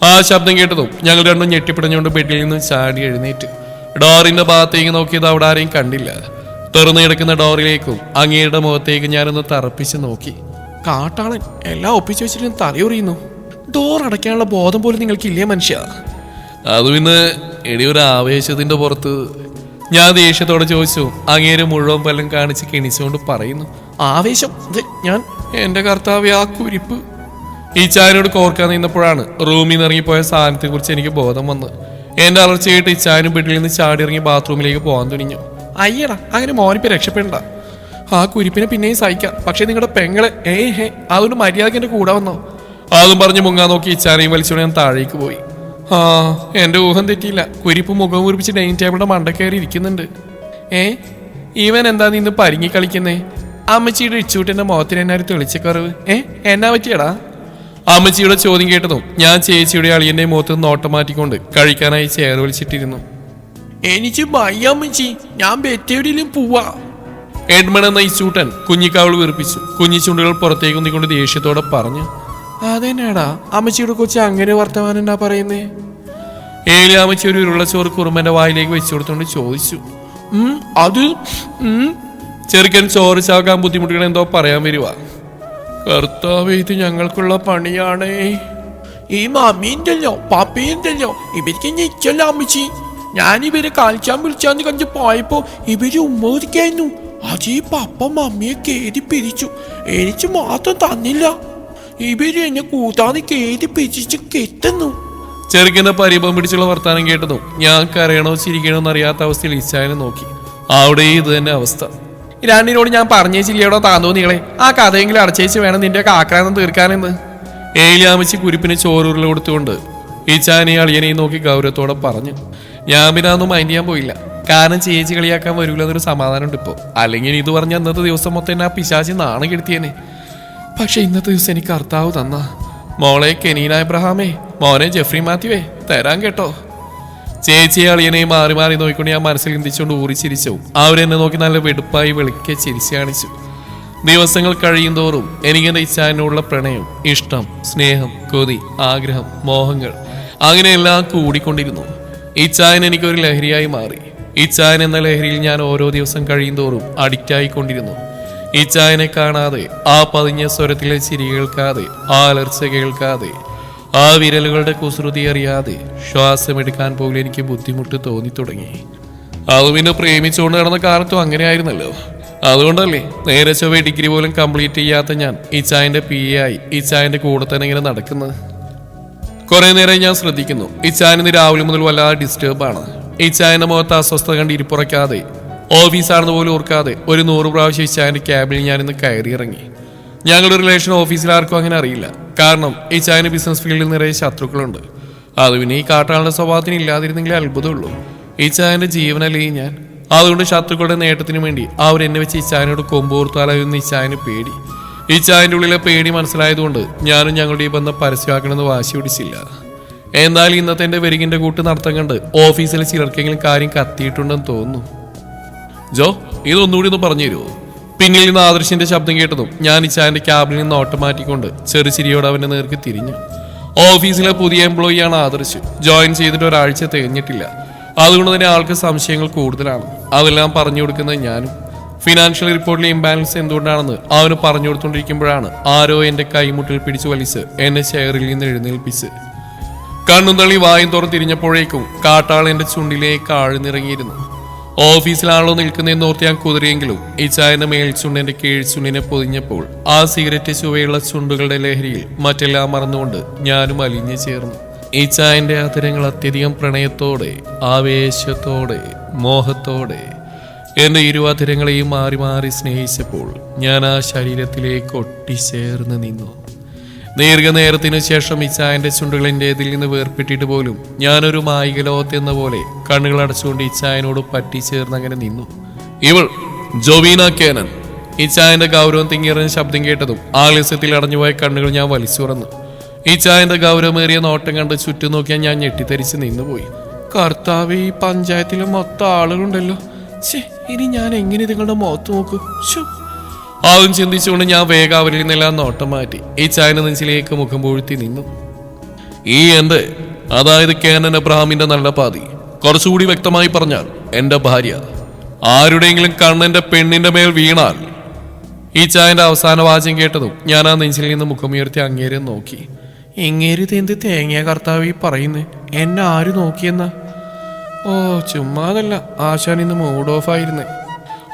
ആ ശബ്ദം കേട്ടതും ഞങ്ങൾ രണ്ടും ഞെട്ടിപ്പിടഞ്ഞുകൊണ്ട് ബെഡിൽ നിന്ന് ചാടി എഴുന്നേറ്റ് ഡോറിന്റെ ഭാഗത്തേക്ക് നോക്കിയത് അവിടെ ആരെയും കണ്ടില്ല. തുറന്നു കിടക്കുന്ന ഡോറിലേക്കും അങ്ങയുടെ മുഖത്തേക്ക് ഞാനൊന്ന് തറപ്പിച്ച് നോക്കി. കാട്ടാളൻ എല്ലാം ഒപ്പിച്ചു വെച്ചിട്ട് തലയുറിയുന്നു. ഡോർ അടയ്ക്കാനുള്ള ബോധം പോലും നിങ്ങൾക്കില്ലേ മനുഷ്യ? അത് പിന്നെ ഒരു ആവേശത്തിന്റെ പുറത്ത്. ഞാൻ ദേഷ്യത്തോടെ ചോദിച്ചു. അങ്ങേര് മുഴുവൻ പല്ലും കാണിച്ച് കിണിച്ചുകൊണ്ട് പറയുന്നു. ആവേശം? ഞാൻ എന്റെ കർത്താവ്യ ആ കുരിപ്പ്. ഈ ചായനോട് കോർക്കാൻ നിന്നപ്പോഴാണ് റൂമിൽ നിന്ന് ഇറങ്ങിപ്പോയ സാധനത്തെ കുറിച്ച് എനിക്ക് ബോധം വന്ന്. എന്റെ അലർച്ചയായിട്ട് ഈ ചായനും ബെഡിൽ നിന്ന് ചാടി ഇറങ്ങി ബാത്റൂമിലേക്ക് പോകാൻ തുനിഞ്ഞു. അയ്യടാ, അങ്ങനെ മോനിപ്പോ രക്ഷപ്പെടണ്ട. ആ കുരിപ്പിനെ പിന്നെയും സഹിക്കാം, പക്ഷെ നിങ്ങളുടെ പെങ്ങളെ അതൊരു മര്യാദക്ക് എന്റെ കൂടെ വന്നോ? അതും പറഞ്ഞ് മുങ്ങാൻ നോക്കി ഇച്ചാനയും വലിച്ചുകൊണ്ട് ഞാൻ താഴേക്ക് പോയി. ആ, എന്റെ ഊഹം തെറ്റിയില്ല. കുരിപ്പ് മുഖം കുറിപ്പിച്ച് ഡൈനിങ് ടേബിളിന്റെ മണ്ട കയറി ഇരിക്കുന്നുണ്ട്. ഇവൻ എന്താ നിന്ന് പരിങ്ങി കളിക്കുന്നേ? അമ്മച്ചിയുടെ ഇച്ചൂട്ടിന്റെ മുഖത്തിന് എന്നാരും തെളിച്ചക്കറവ്. എന്നാ പറ്റിയടാ? അമ്മച്ചിയുടെ ചോദ്യം കേട്ടതും ഞാൻ ചേച്ചിയുടെ അളിയന്റെ മുഖത്ത് നോട്ടം മാറ്റിക്കൊണ്ട് കഴിക്കാനായി ചെയർ വലിച്ചിട്ടിരുന്നു. എനിക്ക് ഭയമ്മച്ചി, ഞാൻ ബെറ്റെവിടെയും പോവാ. എഡ്മൺ എന്ന ഇച്ചൂട്ടൻ കുഞ്ഞിക്കാവൾ വീർപ്പിച്ചു. കുഞ്ഞിച്ചുണ്ടുകൾ പുറത്തേക്ക് ഒന്നിക്കൊണ്ട് ദേഷ്യത്തോടെ പറഞ്ഞു. അതെന്നാടാ അമ്മച്ചിയുടെ കൊച്ചു അങ്ങനെ വർത്തമാനം എന്നാ പറയുന്നേ? അമ്മച്ചി ഒരു ഉരുളച്ചോറ് കുറുമ്പന്റെ വായിലേക്ക് വെച്ചു കൊടുത്തോണ്ട് ചോദിച്ചു. അത് ചെറുക്കൻ ചോറ് ചാകാൻ ബുദ്ധിമുട്ടുകൾ എന്തോ പറയാൻ വരുവാ. കർത്താവേ, ഇത് ഞങ്ങൾക്കുള്ള പണിയാണേ. ഈ മമ്മിയുണ്ടല്ലോ പപ്പയുണ്ടല്ലോ ഇവർക്ക് ഞെച്ചല്ലോ അമ്മച്ചി. ഞാൻ ഇവരെ കളിച്ചാൻ വിളിച്ചാന്ന് കഞ്ച് പോയപ്പോ ഇവര് ഉമ്മരിക്കായിരുന്നു. അത് ഈ പപ്പ മമ്മിയെ കേരി പിരിച്ചു. എനിക്ക് മാത്രം തന്നില്ല. ഇവര് എന്നെ കൂട്ടാതെ കേരി പിരിച്ച് കെട്ടുന്നു. ചെറുക്കന്റെ പരിഭവം പിടിച്ചുള്ള വർത്താനം കേട്ടതും ഞാൻ കരയണോ ചിരിക്കണോ എന്നറിയാത്ത അവസ്ഥയിൽ ഇച്ചായനെ നോക്കി. അവിടെ ഇത് തന്നെ അവസ്ഥ. രണ്ടിനോട് ഞാൻ പറഞ്ഞേച്ചില്ലയോടോ താന്തോന്നികളെ, ആ കഥയെങ്കിലും അടച്ചേച്ച് വേണം നിന്റെ ആക്രാന്തം തീർക്കാനെന്ന്. ഏലിയാമച്ചി കുരിപ്പിന് ചോറുരുള കൊടുത്തുകൊണ്ട് ഇച്ചാനെയും അളിയനെയും നോക്കി ഗൗരവത്തോടെ പറഞ്ഞു. ഞാൻ പിന്നെ അതൊന്നും മൈൻഡ് ചെയ്യാൻ പോയില്ല. കാരണം ചേച്ചി കളിയാക്കാൻ വരൂല എന്നൊരു സമാധാനമുണ്ട് ഇപ്പോൾ. അല്ലെങ്കിൽ ഇത് പറഞ്ഞ അന്നത്തെ ദിവസം മൊത്തം എന്നെ ആ പിശാചി നാണം കെടുത്തിയേനെ. പക്ഷെ ഇന്നത്തെ ദിവസം എനിക്ക് കർത്താവ് തന്ന മോളെ കെനീന എബ്രഹാമേ, മോനെ ജെഫ്രി മാത്യുവേ തരാൻ കേട്ടോ. ചേച്ചിയെ അളിയനെയും മാറി മാറി നോക്കിക്കൊണ്ട് ഞാൻ മനസ്സിൽ ചിന്തിച്ചുകൊണ്ട് ഊറിച്ചിരിച്ചു. അവരെന്നെ നോക്കി നല്ല വെടുപ്പായി വെളുക്കെ ചിരിച്ചു കാണിച്ചു. ദിവസങ്ങൾ കഴിയും തോറും എനിക്കെന്റെ ഇച്ചാനോടുള്ള പ്രണയം, ഇഷ്ടം, സ്നേഹം, കൊതി, ആഗ്രഹം, മോഹങ്ങൾ അങ്ങനെയെല്ലാം കൂടിക്കൊണ്ടിരുന്നു. ഇച്ചായൻ എനിക്കൊരു ലഹരിയായി മാറി. ഇച്ചായൻ എന്ന ലഹരിയിൽ ഞാൻ ഓരോ ദിവസം കഴിയും തോറും അഡിക്റ്റ് ആയിക്കൊണ്ടിരുന്നു. ഇച്ചായനെ കാണാതെ, ആ പതിഞ്ഞ സ്വരത്തിലെ ചിരി കേൾക്കാതെ, ആ അലർച്ച കേൾക്കാതെ, ആ വിരലുകളുടെ കുസൃതി അറിയാതെ ശ്വാസമെടുക്കാൻ പോലും എനിക്ക് ബുദ്ധിമുട്ട് തോന്നി തുടങ്ങി. അത് പിന്നെ പ്രേമിച്ചുകൊണ്ട് നടന്ന കാലത്തും അങ്ങനെയായിരുന്നല്ലോ. അതുകൊണ്ടല്ലേ നേരെ ചൊവ്വേ ഡിഗ്രി പോലും കംപ്ലീറ്റ് ചെയ്യാത്ത ഞാൻ ഇച്ചായന്റെ PA ആയി ഇച്ചായന്റെ കൂടെ തന്നെ ഇങ്ങനെ നടക്കുന്നത്. കുറെ നേരം ഞാൻ ശ്രദ്ധിക്കുന്നു. ഇച്ചായന് രാവിലെ മുതൽ വല്ലാതെ ഡിസ്റ്റർബാണ്. ഇച്ചായന്റെ മുഖത്ത് അസ്വസ്ഥത കണ്ട് ഇരിപ്പുറയ്ക്കാതെ, ഓഫീസാണെന്ന് പോലും ഓർക്കാതെ ഒരു 100 പ്രാവശ്യം ഇച്ചായന്റെ ക്യാബിൽ ഞാനിന്ന് കയറി ഇറങ്ങി. ഞങ്ങളുടെ റിലേഷൻ ഓഫീസിൽ ആർക്കും അങ്ങനെ അറിയില്ല. കാരണം ഇച്ചായന് ബിസിനസ് ഫീൽഡിൽ നിറയെ ശത്രുക്കളുണ്ട്. അത് പിന്നെ ഈ കാട്ടാളുടെ സ്വഭാവത്തിന് ഇല്ലാതിരുന്നെങ്കിലേ അത്ഭുതമുള്ളൂ. ഇച്ചായന്റെ ജീവനല്ലേ ഞാൻ. അതുകൊണ്ട് ശത്രുക്കളുടെ നേട്ടത്തിന് വേണ്ടി അവരെന്നെ വെച്ച് ഇച്ചായനോട് കൊമ്പോർത്താലായിരുന്നു ഇച്ചായന് പേടി. ഇച്ചായന്റെ ഉള്ളിലെ പേടി മനസ്സിലായതുകൊണ്ട് ഞാനും ഞങ്ങളുടെ ഈ ബന്ധം പരസ്യമാക്കണമെന്ന് വാശി പിടിച്ചില്ല. എന്നാൽ ഇന്നത്തെ എന്റെ വെരികിന്റെ കൂട്ട് നടത്തം കണ്ട് ഓഫീസിലെ ചിലർക്കെങ്കിലും കാര്യം കത്തിയിട്ടുണ്ടെന്ന് തോന്നുന്നു. ജോ, ഇതൊന്നുകൂടി ഒന്ന് പറഞ്ഞു തരുമോ? പിന്നിൽ നിന്ന് ആദർശിന്റെ ശബ്ദം കേട്ടതും ഞാൻ ഇച്ചായന്റെ ക്യാബിനിൽ നിന്ന് ഓട്ടം മാറ്റിക്കൊണ്ട് ചെറുചിരിയോട് അവന്റെ നേർക്ക് തിരിഞ്ഞു. ഓഫീസിലെ പുതിയ എംപ്ലോയിയാണ് ആദർശ്. ജോയിൻ ചെയ്തിട്ട് ഒരാഴ്ച തികഞ്ഞിട്ടില്ല. അതുകൊണ്ട് തന്നെ ആൾക്ക് സംശയങ്ങൾ കൂടുതലാണ്. അതെല്ലാം പറഞ്ഞു കൊടുക്കുന്നത് ഞാനും. ഫിനാൻഷ്യൽ റിപ്പോർട്ടിലെ ഇംബാലൻസ് എന്തുകൊണ്ടാണെന്ന് അവന് പറഞ്ഞു കൊടുത്തോണ്ടിരിക്കുമ്പോഴാണ് ആരോ എന്റെ കൈമുട്ടിൽ പിടിച്ചു വലിച്ച് എന്നെ ചെയറിൽ നിന്ന് എഴുന്നേൽപ്പിച്ച് കണ്ണും തള്ളി വായും തുറന്ന് തിരിഞ്ഞപ്പോഴേക്കും കാട്ടാൾ എന്റെ ചുണ്ടിലേക്ക് ആഴ്ന്നിറങ്ങിയിരുന്നു. ഓഫീസിലാണല്ലോ നിൽക്കുന്നതെന്ന് ഓർത്ത് ഞാൻ കുതിരിയെങ്കിലും ഇച്ചായന്റെ മേൽച്ചുണ്ട് എന്റെ കീഴ്ചുണ്ടിനെ പൊതിഞ്ഞപ്പോൾ ആ സിഗരറ്റ് ചുവയുള്ള ചുണ്ടുകളുടെ ലഹരിയിൽ മറ്റെല്ലാം മറന്നുകൊണ്ട് ഞാനും അലിഞ്ഞു ചേർന്നു. ഇച്ചായന്റെ ആദരങ്ങൾ അത്യധികം പ്രണയത്തോടെ, ആവേശത്തോടെ, മോഹത്തോടെ എന്റെ ഇരുവാതിരങ്ങളെയും മാറി മാറി സ്നേഹിച്ചപ്പോൾ ഞാൻ ആ ശരീരത്തിലേക്ക് ഒട്ടിച്ചേർന്ന് നിന്നു. ദീർഘനേരത്തിനു ശേഷം ഇച്ചായന്റെ ചുണ്ടുകൾ എന്റേതിൽ നിന്ന് വേർപ്പെട്ടിട്ട് പോലും ഞാനൊരു മായിക ലോകത്തെന്ന പോലെ കണ്ണുകൾ അടച്ചുകൊണ്ട് ഇച്ചായനോട് പറ്റിച്ചേർന്ന് അങ്ങനെ നിന്നു. ഇവൾ ജോവീന കേനൻ. ഇച്ചായന്റെ ഗൗരവം തിങ്ങിയറിഞ്ഞ ശബ്ദം കേട്ടതും ആലസ്യത്തിൽ അടഞ്ഞുപോയ കണ്ണുകൾ ഞാൻ വലിച്ചു തുറന്നു. ഇച്ചായന്റെ ഗൗരവമേറിയ നോട്ടം കണ്ട് ചുറ്റും നോക്കിയാൽ ഞാൻ ഞെട്ടിത്തരിച്ച് നിന്നുപോയി. കർത്താവ്, ഈ പഞ്ചായത്തിലെ മൊത്തം ആളുകളുണ്ടല്ലോ. ഇനി ഞാൻ എങ്ങനെ നിങ്ങളുടെ മുഖത്ത് നോക്കൂ? ആവും ചിന്തിച്ചുകൊണ്ട് ഞാൻ വേഗം അവരിൽ നിന്നെല്ലാം നോട്ടം മാറ്റി ഇച്ചായന്റെ നെഞ്ചിലേക്ക് മുഖം പൂഴ്ത്തി നിന്നു. ഈ എന്റെ, അതായത് കേനൻ എബ്രഹാമിന്റെ നല്ല പാതി, കുറച്ചുകൂടി വ്യക്തമായി പറഞ്ഞാൽ എന്റെ ഭാര്യ, ആരുടെയെങ്കിലും കണ്ണെന്റെ പെണ്ണിന്റെ മേൽ വീണാൽ. ഈ ചായന്റെ അവസാന വാചകം കേട്ടതും ഞാൻ ആ നെഞ്ചിൽ നിന്ന് മുഖമുയർത്തി അങ്ങേരെ നോക്കി. എങ്ങേരിത് എന്ത് തേങ്ങ കർത്താവ് ഈ പറയുന്നേ? എന്നെ ആര് നോക്കിയെന്നാ? ഓ, ചുമ്മാതല്ല, ആശാൻ ഇന്ന് മൂഡ് ഓഫ് ആയിരുന്നേ.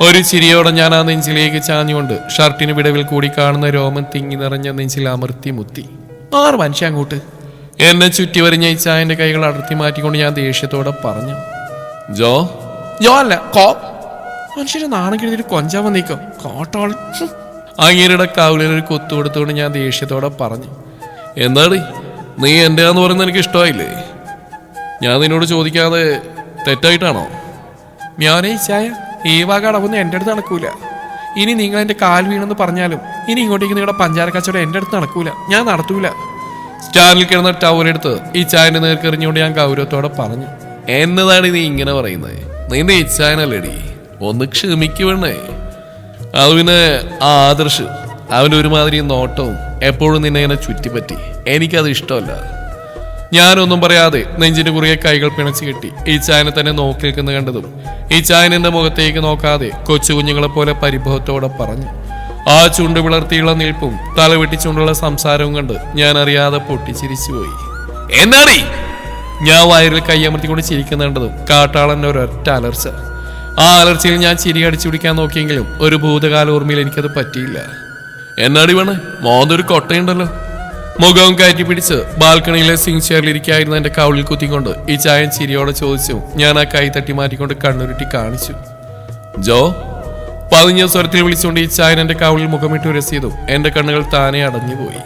ഒരു ചിരിയോടെ ഞാൻ ആ നെഞ്ചിലേക്ക് ചാഞ്ഞുകൊണ്ട് ഷർട്ടിന് വിടവിൽ കൂടി കാണുന്ന രോമൻ തിങ്ങി നിറഞ്ഞ നെഞ്ചിൽ അമർത്തി മുത്തി. ആറ് മനുഷ്യ അങ്ങോട്ട്. എന്നെ ചുറ്റി വരിഞ്ഞ ഇച്ചായന്റെ കൈകൾ അടർത്തി മാറ്റിക്കൊണ്ട് ഞാൻ ദേഷ്യത്തോടെ പറഞ്ഞു. ജോ അല്ല, മനുഷ്യരെ നാണം കിഴിഞ്ഞൊരു കൊഞ്ചാൻ വന്നേക്കോ കോട്ടോൾ. അങ്ങേരുടെ കൗലിലൊരു കൊത്തു കൊടുത്തുകൊണ്ട് ഞാൻ ദേഷ്യത്തോടെ പറഞ്ഞു. എന്താണ് നീ എന്റെയാന്ന് പറയുന്നത്? എനിക്ക് ഇഷ്ടമായില്ലേ? ഞാൻ നിന്നോട് ചോദിക്കാതെ തെറ്റായിട്ടാണോ? ഞാനേ ഇച്ചായ, ഈ വക അടവൊന്നും എൻ്റെ അടുത്ത് നടക്കൂല. ഇനി നിങ്ങൾ എൻ്റെ കാൽ വീണെന്ന് പറഞ്ഞാലും ഇനി ഇങ്ങോട്ടേക്ക് നിങ്ങളുടെ പഞ്ചാര കച്ചവടം എൻ്റെ അടുത്ത് നടക്കൂല. ഞാൻ നടത്തൂല. സ്റ്റാൻഡിൽ കിടന്ന ടവലെടുത്ത് ഈ ചായന്റെ നേർക്കെറിഞ്ഞുകൊണ്ട് ഞാൻ ഗൗരവത്തോടെ പറഞ്ഞു. എന്നതാണ് നീ ഇങ്ങനെ പറയുന്നത്? നിന്റെ ഇച്ചായനല്ലേടി, ഒന്ന് ക്ഷമിക്കുവണ്ണേ. അത് പിന്നെ ആ ആദർശ്, അവൻ്റെ ഒരുമാതിരി നോട്ടവും എപ്പോഴും നിന്നെ ഇങ്ങനെ ചുറ്റിപ്പറ്റി. എനിക്കത് ഇഷ്ടമല്ല. ഞാനൊന്നും പറയാതെ നെഞ്ചിന് കുറിയെ കൈകൾ പിണച്ചു കെട്ടി ഈ ചായനെ തന്നെ നോക്കി നിൽക്കുന്ന കണ്ടതും ഈ ചായൻ എന്റെ മുഖത്തേക്ക് നോക്കാതെ കൊച്ചു കുഞ്ഞുങ്ങളെ പോലെ പരിഭവത്തോടെ പറഞ്ഞു. ആ ചുണ്ട് വിളർത്തിയുള്ള നിൽപ്പും തലവെട്ടിച്ചുകൊണ്ടുള്ള സംസാരവും കണ്ട് ഞാൻ അറിയാതെ പൊട്ടിച്ചിരിച്ചുപോയി. എന്നാടി? ഞാൻ വയറിൽ കൈയമർത്തിക്കൊണ്ട് ചിരിക്കുന്നുണ്ടതും കാട്ടാളന്റെ ഒരൊറ്റ അലർച്ച. ആ അലർച്ചയിൽ ഞാൻ ചിരി അടിച്ചു പിടിക്കാൻ നോക്കിയെങ്കിലും ഒരു ഭൂതകാല ഓർമ്മയിൽ എനിക്കത് പറ്റിയില്ല. എന്നാടി വേണേ? മോന്തൊരു കൊട്ടയുണ്ടല്ലോ. മുഖവും കയറ്റി പിടിച്ച് ബാൽക്കണിയിലെ സിങ് ചെയറിലിരിക്കായിരുന്ന എന്റെ കൗളിൽ കുത്തിക്കൊണ്ട് ഈ ചായൻ ചിരിയോടെ ചോദിച്ചു. ഞാൻ ആ കൈ തട്ടി മാറ്റിക്കൊണ്ട് കണ്ണുരുട്ടി കാണിച്ചു. ജോ, പതിഞ്ഞ സ്വരത്തിൽ വിളിച്ചുകൊണ്ട് ഈ ചായൻ എന്റെ കൗളിൽ മുഖമിട്ട് ഉരസിയതും എന്റെ കണ്ണുകൾ താനെ അടഞ്ഞുപോയി.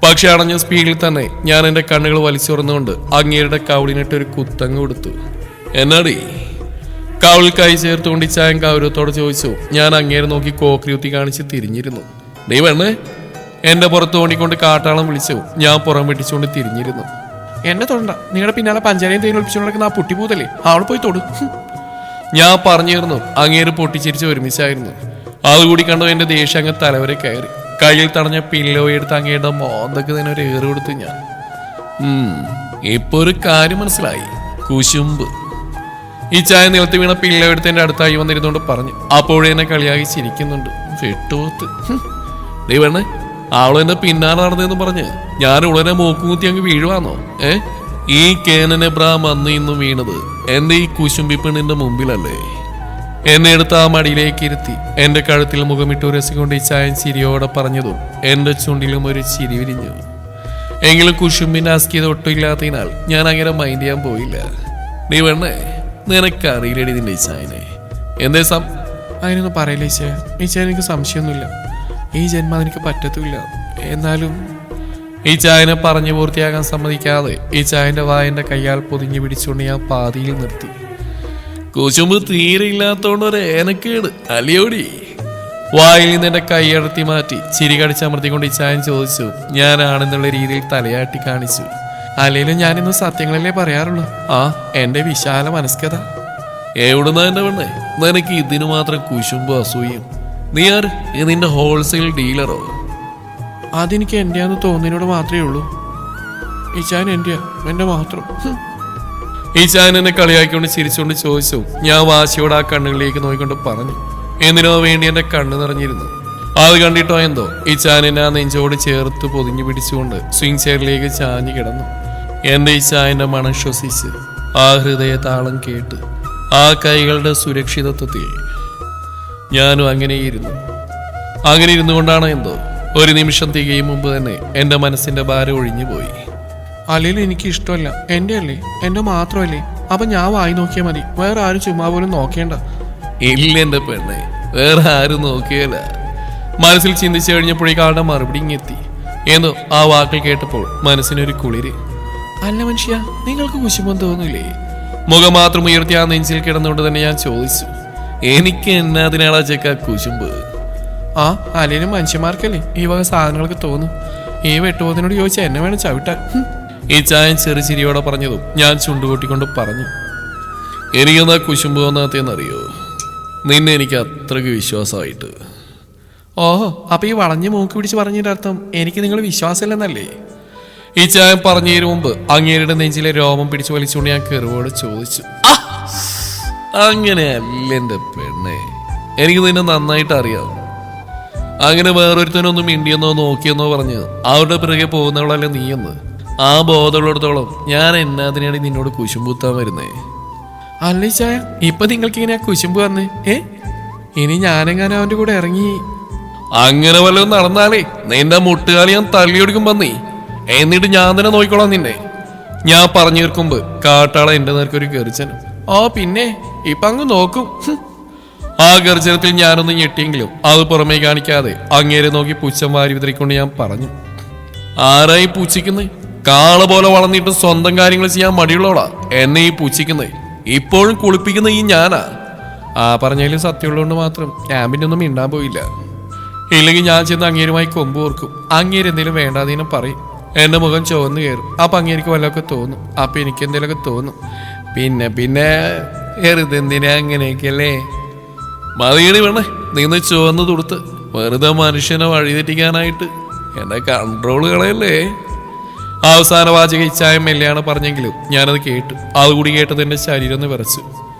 പക്ഷെ അടഞ്ഞ സ്പീഡിൽ തന്നെ ഞാൻ എന്റെ കണ്ണുകൾ വലിച്ചുറന്നുകൊണ്ട് അങ്ങേരുടെ കൗളിനിട്ട് ഒരു കുത്തങ്ങ് കൊടുത്തു. എന്നാടി? കൗളിൽ കൈ ചേർത്തുകൊണ്ട് ഈ ചായൻ ഗൗരവത്തോടെ ചോദിച്ചു. ഞാൻ അങ്ങേരെ നോക്കി കോക്രിയുത്തി കാണിച്ച് തിരിഞ്ഞിരുന്നു. നീ വേണേ? എന്റെ പുറത്ത് തോണ്ടിക്കൊണ്ട് കാട്ടാളം വിളിച്ചു. ഞാൻ പുറം വെട്ടിച്ചുകൊണ്ട് തിരിഞ്ഞിരുന്നു. എന്നെ തൊണ്ട, നിങ്ങളുടെ പിന്നാലെ പഞ്ചാരയും തേനും ഒളിപ്പിച്ചു നടക്കുന്ന ആ പുട്ടിപൂതല്ലേ, അവൾ പോയി തൊടു. ഞാൻ പറഞ്ഞിരുന്നു. അങ്ങേര് പൊട്ടിച്ചിരിച്ച് ഒരുമിച്ചായിരുന്നു. അതുകൂടി കണ്ടു എന്റെ ദേഷ്യം അങ്ങ് തലവരെ കയറി. കയ്യിൽ തടഞ്ഞ പില്ലോ എടുത്ത് അങ്ങയുടെ മോന്തക്ക് തന്നെ ഒരു ഏറ് കൊടുത്തു ഞാൻ. ഇപ്പൊ ഒരു കാര്യം മനസ്സിലായി, കുശുമ്പ്. ഈ ചായ നിലത്ത് വീണ പില്ലോ എടുത്ത് എന്റെ അടുത്തായി വന്നിരുന്നോണ്ട് പറഞ്ഞു. അപ്പോഴേ എന്നെ കളിയാക്കി ചിരിക്കുന്നുണ്ട്. വെട്ടുപോത്ത്. നീ വേണേ അവള് എന്നെ പിന്നാലെ നടന്നെന്ന് പറഞ്ഞ് ഞാൻ ഉടനെ മൂക്കുകുത്തി അങ്ങ് വീഴുവാന്നോ? ഈ കേനൻ എബ്രഹാം അന്ന് ഇന്നും വീണത് എന്റെ ഈ കുശുമ്പി പെണ്ണിന്റെ മുമ്പിലല്ലേ? എന്നെ എടുത്ത് ആ മടിയിലേക്ക് ഇരുത്തി എന്റെ കഴുത്തിൽ മുഖമിട്ട് ഉരസിക്കൊണ്ട് ഈ ചായൻ ചിരിയോടെ പറഞ്ഞതും എന്റെ ചുണ്ടിലും ഒരു ചിരി വിരിഞ്ഞു. എങ്കിലും കുശുമ്പിന്റെ അസ്കിയത് ഒട്ടും ഇല്ലാത്തതിനാൽ ഞാൻ അങ്ങനെ മൈൻഡ് ചെയ്യാൻ പോയില്ല. നീ വേണേ, നിനക്കറിയില്ലടി നിന്റെ ഈ ചായനെ എന്തേ അതിനൊന്നും പറയില്ല ഈശായ. ഈശായ, എനിക്ക് സംശയമൊന്നുമില്ല. ഈ ജന്മം എനിക്ക് പറ്റത്തില്ല. എന്നാലും ഈ ചായനെ പറഞ്ഞു പൂർത്തിയാകാൻ സമ്മതിക്കാതെ ഈ ചായന്റെ വായന്റെ കയ്യാൽ പൊതിഞ്ഞു പിടിച്ചുകൊണ്ട് ഞാൻ പാതിയിൽ നിർത്തി. കുശുമ്പ് തീരെ ഇല്ലാത്തോണ്ട് ഒരു ഏനക്കേട് അലിയോടി. വായിൽ നിന്ന് എന്റെ കൈ അടർത്തി മാറ്റി ചിരി കടിച്ചമർത്തിക്കൊണ്ട് ഈ ചായൻ ചോദിച്ചു. ഞാനാണെന്നുള്ള രീതിയിൽ തലയാട്ടി കാണിച്ചു. അല്ലെങ്കിലും ഞാനിന്ന് സത്യങ്ങളല്ലേ പറയാറുള്ളൂ. എന്റെ വിശാല മനസ്കത. എവിടുന്നാ എന്റെ പെണ്ണേ നിനക്ക് ഇതിനു മാത്രം കുശുമ്പോ അസൂയും? നീ ആര്? നിന്റെ ഹോൾസെയിൽ ഡീലറോ? അതെനിക്ക് എന്റെയാന്ന് തോന്നുന്നതിനോട് മാത്രമേ ഉള്ളൂ. ഇച്ചായൻ എന്റെ മാത്രം. ഇച്ചായൻ എന്നെ കളിയാക്കിക്കൊണ്ട് ചിരിച്ചുകൊണ്ട് ചോദിച്ചു. ഞാൻ വാശിയോടെ ആ കണ്ണുകളിലേക്ക് നോക്കിക്കൊണ്ട് പറഞ്ഞു. എന്തിനോ വേണ്ടി എന്റെ കണ്ണ് നിറഞ്ഞിരുന്നു. അത് കണ്ടിട്ടോ എന്തോ ഇച്ചായൻ എന്നെ ആ നെഞ്ചോട് ചേർത്ത് പൊതിഞ്ഞു പിടിച്ചുകൊണ്ട് സ്വിംഗ് ചെയറിലേക്ക് ചാഞ്ഞു കിടന്നു. എന്റെ ഇച്ചായന്റെ മണം ശ്വസിച്ച് ആ ഹൃദയ താളം കേട്ട് ആ കൈകളുടെ സുരക്ഷിതത്വത്തിൽ ഞാനും അങ്ങനെ ഇരുന്നു കൊണ്ടാണ് എന്തോ ഒരു നിമിഷം തികയും മുമ്പ് തന്നെ എന്റെ മനസ്സിന്റെ ഭാരം ഒഴിഞ്ഞു പോയി. അല്ലെങ്കിലും എനിക്ക് ഇഷ്ടമല്ല. എന്റെ അല്ലേ, എന്റെ മാത്രമല്ലേ. അപ്പൊ ഞാൻ വായി നോക്കിയാൽ മതി, വേറെ ആരും ചുമ്മാ പോലും നോക്കേണ്ട. ഇല്ല എന്റെ പെണ്ണെ, വേറെ ആരും നോക്കിയല്ല. മനസ്സിൽ ചിന്തിച്ചു കഴിഞ്ഞപ്പോഴേക്കും ആളുടെ മറുപടി ഇങ്ങെത്തി. എന്തോ ആ വാക്കുകൾ കേട്ടപ്പോൾ മനസ്സിനൊരു കുളിര്. അല്ല മനുഷ്യ, നിങ്ങൾക്ക് കുശുമ്പം തോന്നില്ലേ? മുഖം മാത്രം ഉയർത്തി ആ നെഞ്ചിൽ കിടന്നുകൊണ്ട് തന്നെ ഞാൻ ചോദിച്ചു. എനിക്ക് എന്നതിനാളാ ചെക്ക കുശുമ്പ്? ആ അല്ലേലും മനുഷ്യന്മാർക്കല്ലേ ഈ വക സാധനങ്ങൾക്ക് തോന്നും. ഈ വെട്ടുപോതിനോട് ചോദിച്ചാൽ എന്നെ വേണം ചവിട്ടാൻ. ഈ ചായൻ ചെറുചിരിയോടെ പറഞ്ഞതും ഞാൻ ചുണ്ടുകൂട്ടിക്കൊണ്ട് പറഞ്ഞു. എനിക്കെന്നാ കുശുമ്പ് തോന്നാത്തേന്നറിയോ? നിന്നെ എനിക്ക് അത്രയ്ക്ക് വിശ്വാസമായിട്ട്. ഓഹോ, അപ്പൊ ഈ വളഞ്ഞ് മൂക്ക് പിടിച്ച് പറഞ്ഞതിന്റെ അർത്ഥം എനിക്ക് നിങ്ങൾ വിശ്വാസമില്ലെന്നല്ലേ? ഈ ചായൻ പറഞ്ഞു തരും മുമ്പ് അങ്ങേരുടെ നെഞ്ചിലെ രോമം പിടിച്ചു വലിച്ചുകൊണ്ട് ഞാൻ കെറുവോട് ചോദിച്ചു. അങ്ങനെയല്ല എന്റെ പെണ്ണെ, എനിക്ക് നിന്നെ നന്നായിട്ട് അറിയാം. അങ്ങനെ വേറൊരുത്തനൊന്നും മിണ്ടിയെന്നോ നോക്കിയെന്നോ പറഞ്ഞ് അവരുടെ പിറകെ പോകുന്നവളല്ലേ നീയെന്ന് ആ ബോധമുള്ളിടത്തോളം ഞാൻ എന്നാതിനാണ് നിന്നോട് കുശുമ്പുത്താൻ വരുന്നേ? അല്ലേ ചായ, ഇപ്പൊ നിങ്ങൾക്ക് ഇങ്ങനെ കുശുമ്പ് വന്നേ? ഇനി ഞാനെങ്ങാനും അവന്റെ കൂടെ ഇറങ്ങി അങ്ങനെ വല്ലതും നടന്നാലേ നിന്റെ മുട്ടുകാലി ഞാൻ തള്ളിയൊടുക്കും വന്നേ. എന്നിട്ട് ഞാൻ തന്നെ നോക്കിക്കോളാം നിന്നെ. ഞാൻ പറഞ്ഞു തീർക്കുമ്പോ കാട്ടാള എന്റെ നേർക്കൊരു ഗർജനം. ഓ പിന്നെ ഇപ്പൊ അങ്ങ് നോക്കും. ആ ഗർജനത്തിൽ ഞാനൊന്ന് ഞെട്ടിയെങ്കിലും അത് പുറമേ കാണിക്കാതെ അങ്ങേരെ നോക്കി പുച്ഛം വാരി വിതറിക്കൊണ്ട് ഞാൻ പറഞ്ഞു. ആരായി പൂച്ചിക്കുന്നേ? കാള പോലെ വളർന്നിട്ട് സ്വന്തം കാര്യങ്ങൾ ചെയ്യാൻ മടിയുള്ളവളാ എന്നെ ഈ പൂച്ചിക്കുന്നേ. ഇപ്പോഴും കുളിപ്പിക്കുന്ന ഈ ഞാനാ. ആ പറഞ്ഞാലും സത്യമുള്ളതുകൊണ്ട് മാത്രം ക്യാമ്പിന്റെ ഒന്നും മിണ്ടാൻ പോയില്ല. ഇല്ലെങ്കിൽ ഞാൻ ചെന്ന് അങ്ങേരുമായി കൊമ്പ് ഓർക്കും. അങ്ങേര് എന്തെങ്കിലും വേണ്ടാതീനം പറയും. എന്റെ മുഖം ചുവന്ന് കയറും. അപ്പൊ അങ്ങേർക്ക് വല്ലതൊക്കെ തോന്നും. അപ്പൊ എനിക്ക് എന്തെങ്കിലുമൊക്കെ തോന്നും. പിന്നെ വെറുതെന്തിനാ അങ്ങനെയൊക്കെയല്ലേ? മതിയടി വേണേ നിന്ന് ചുവന്ന് തുടുത്ത് വെറുതെ മനുഷ്യനെ വഴിതെറ്റിക്കാനായിട്ട് എന്റെ കൺട്രോൾ കളയല്ലേ? അവസാന വാചക ഇച്ചായം മെല്ലെയാണ് പറഞ്ഞെങ്കിലും ഞാനത് കേട്ടു. അതുകൂടി കേട്ടത് എന്റെ ശരീരം ഒന്ന് വിറച്ചു.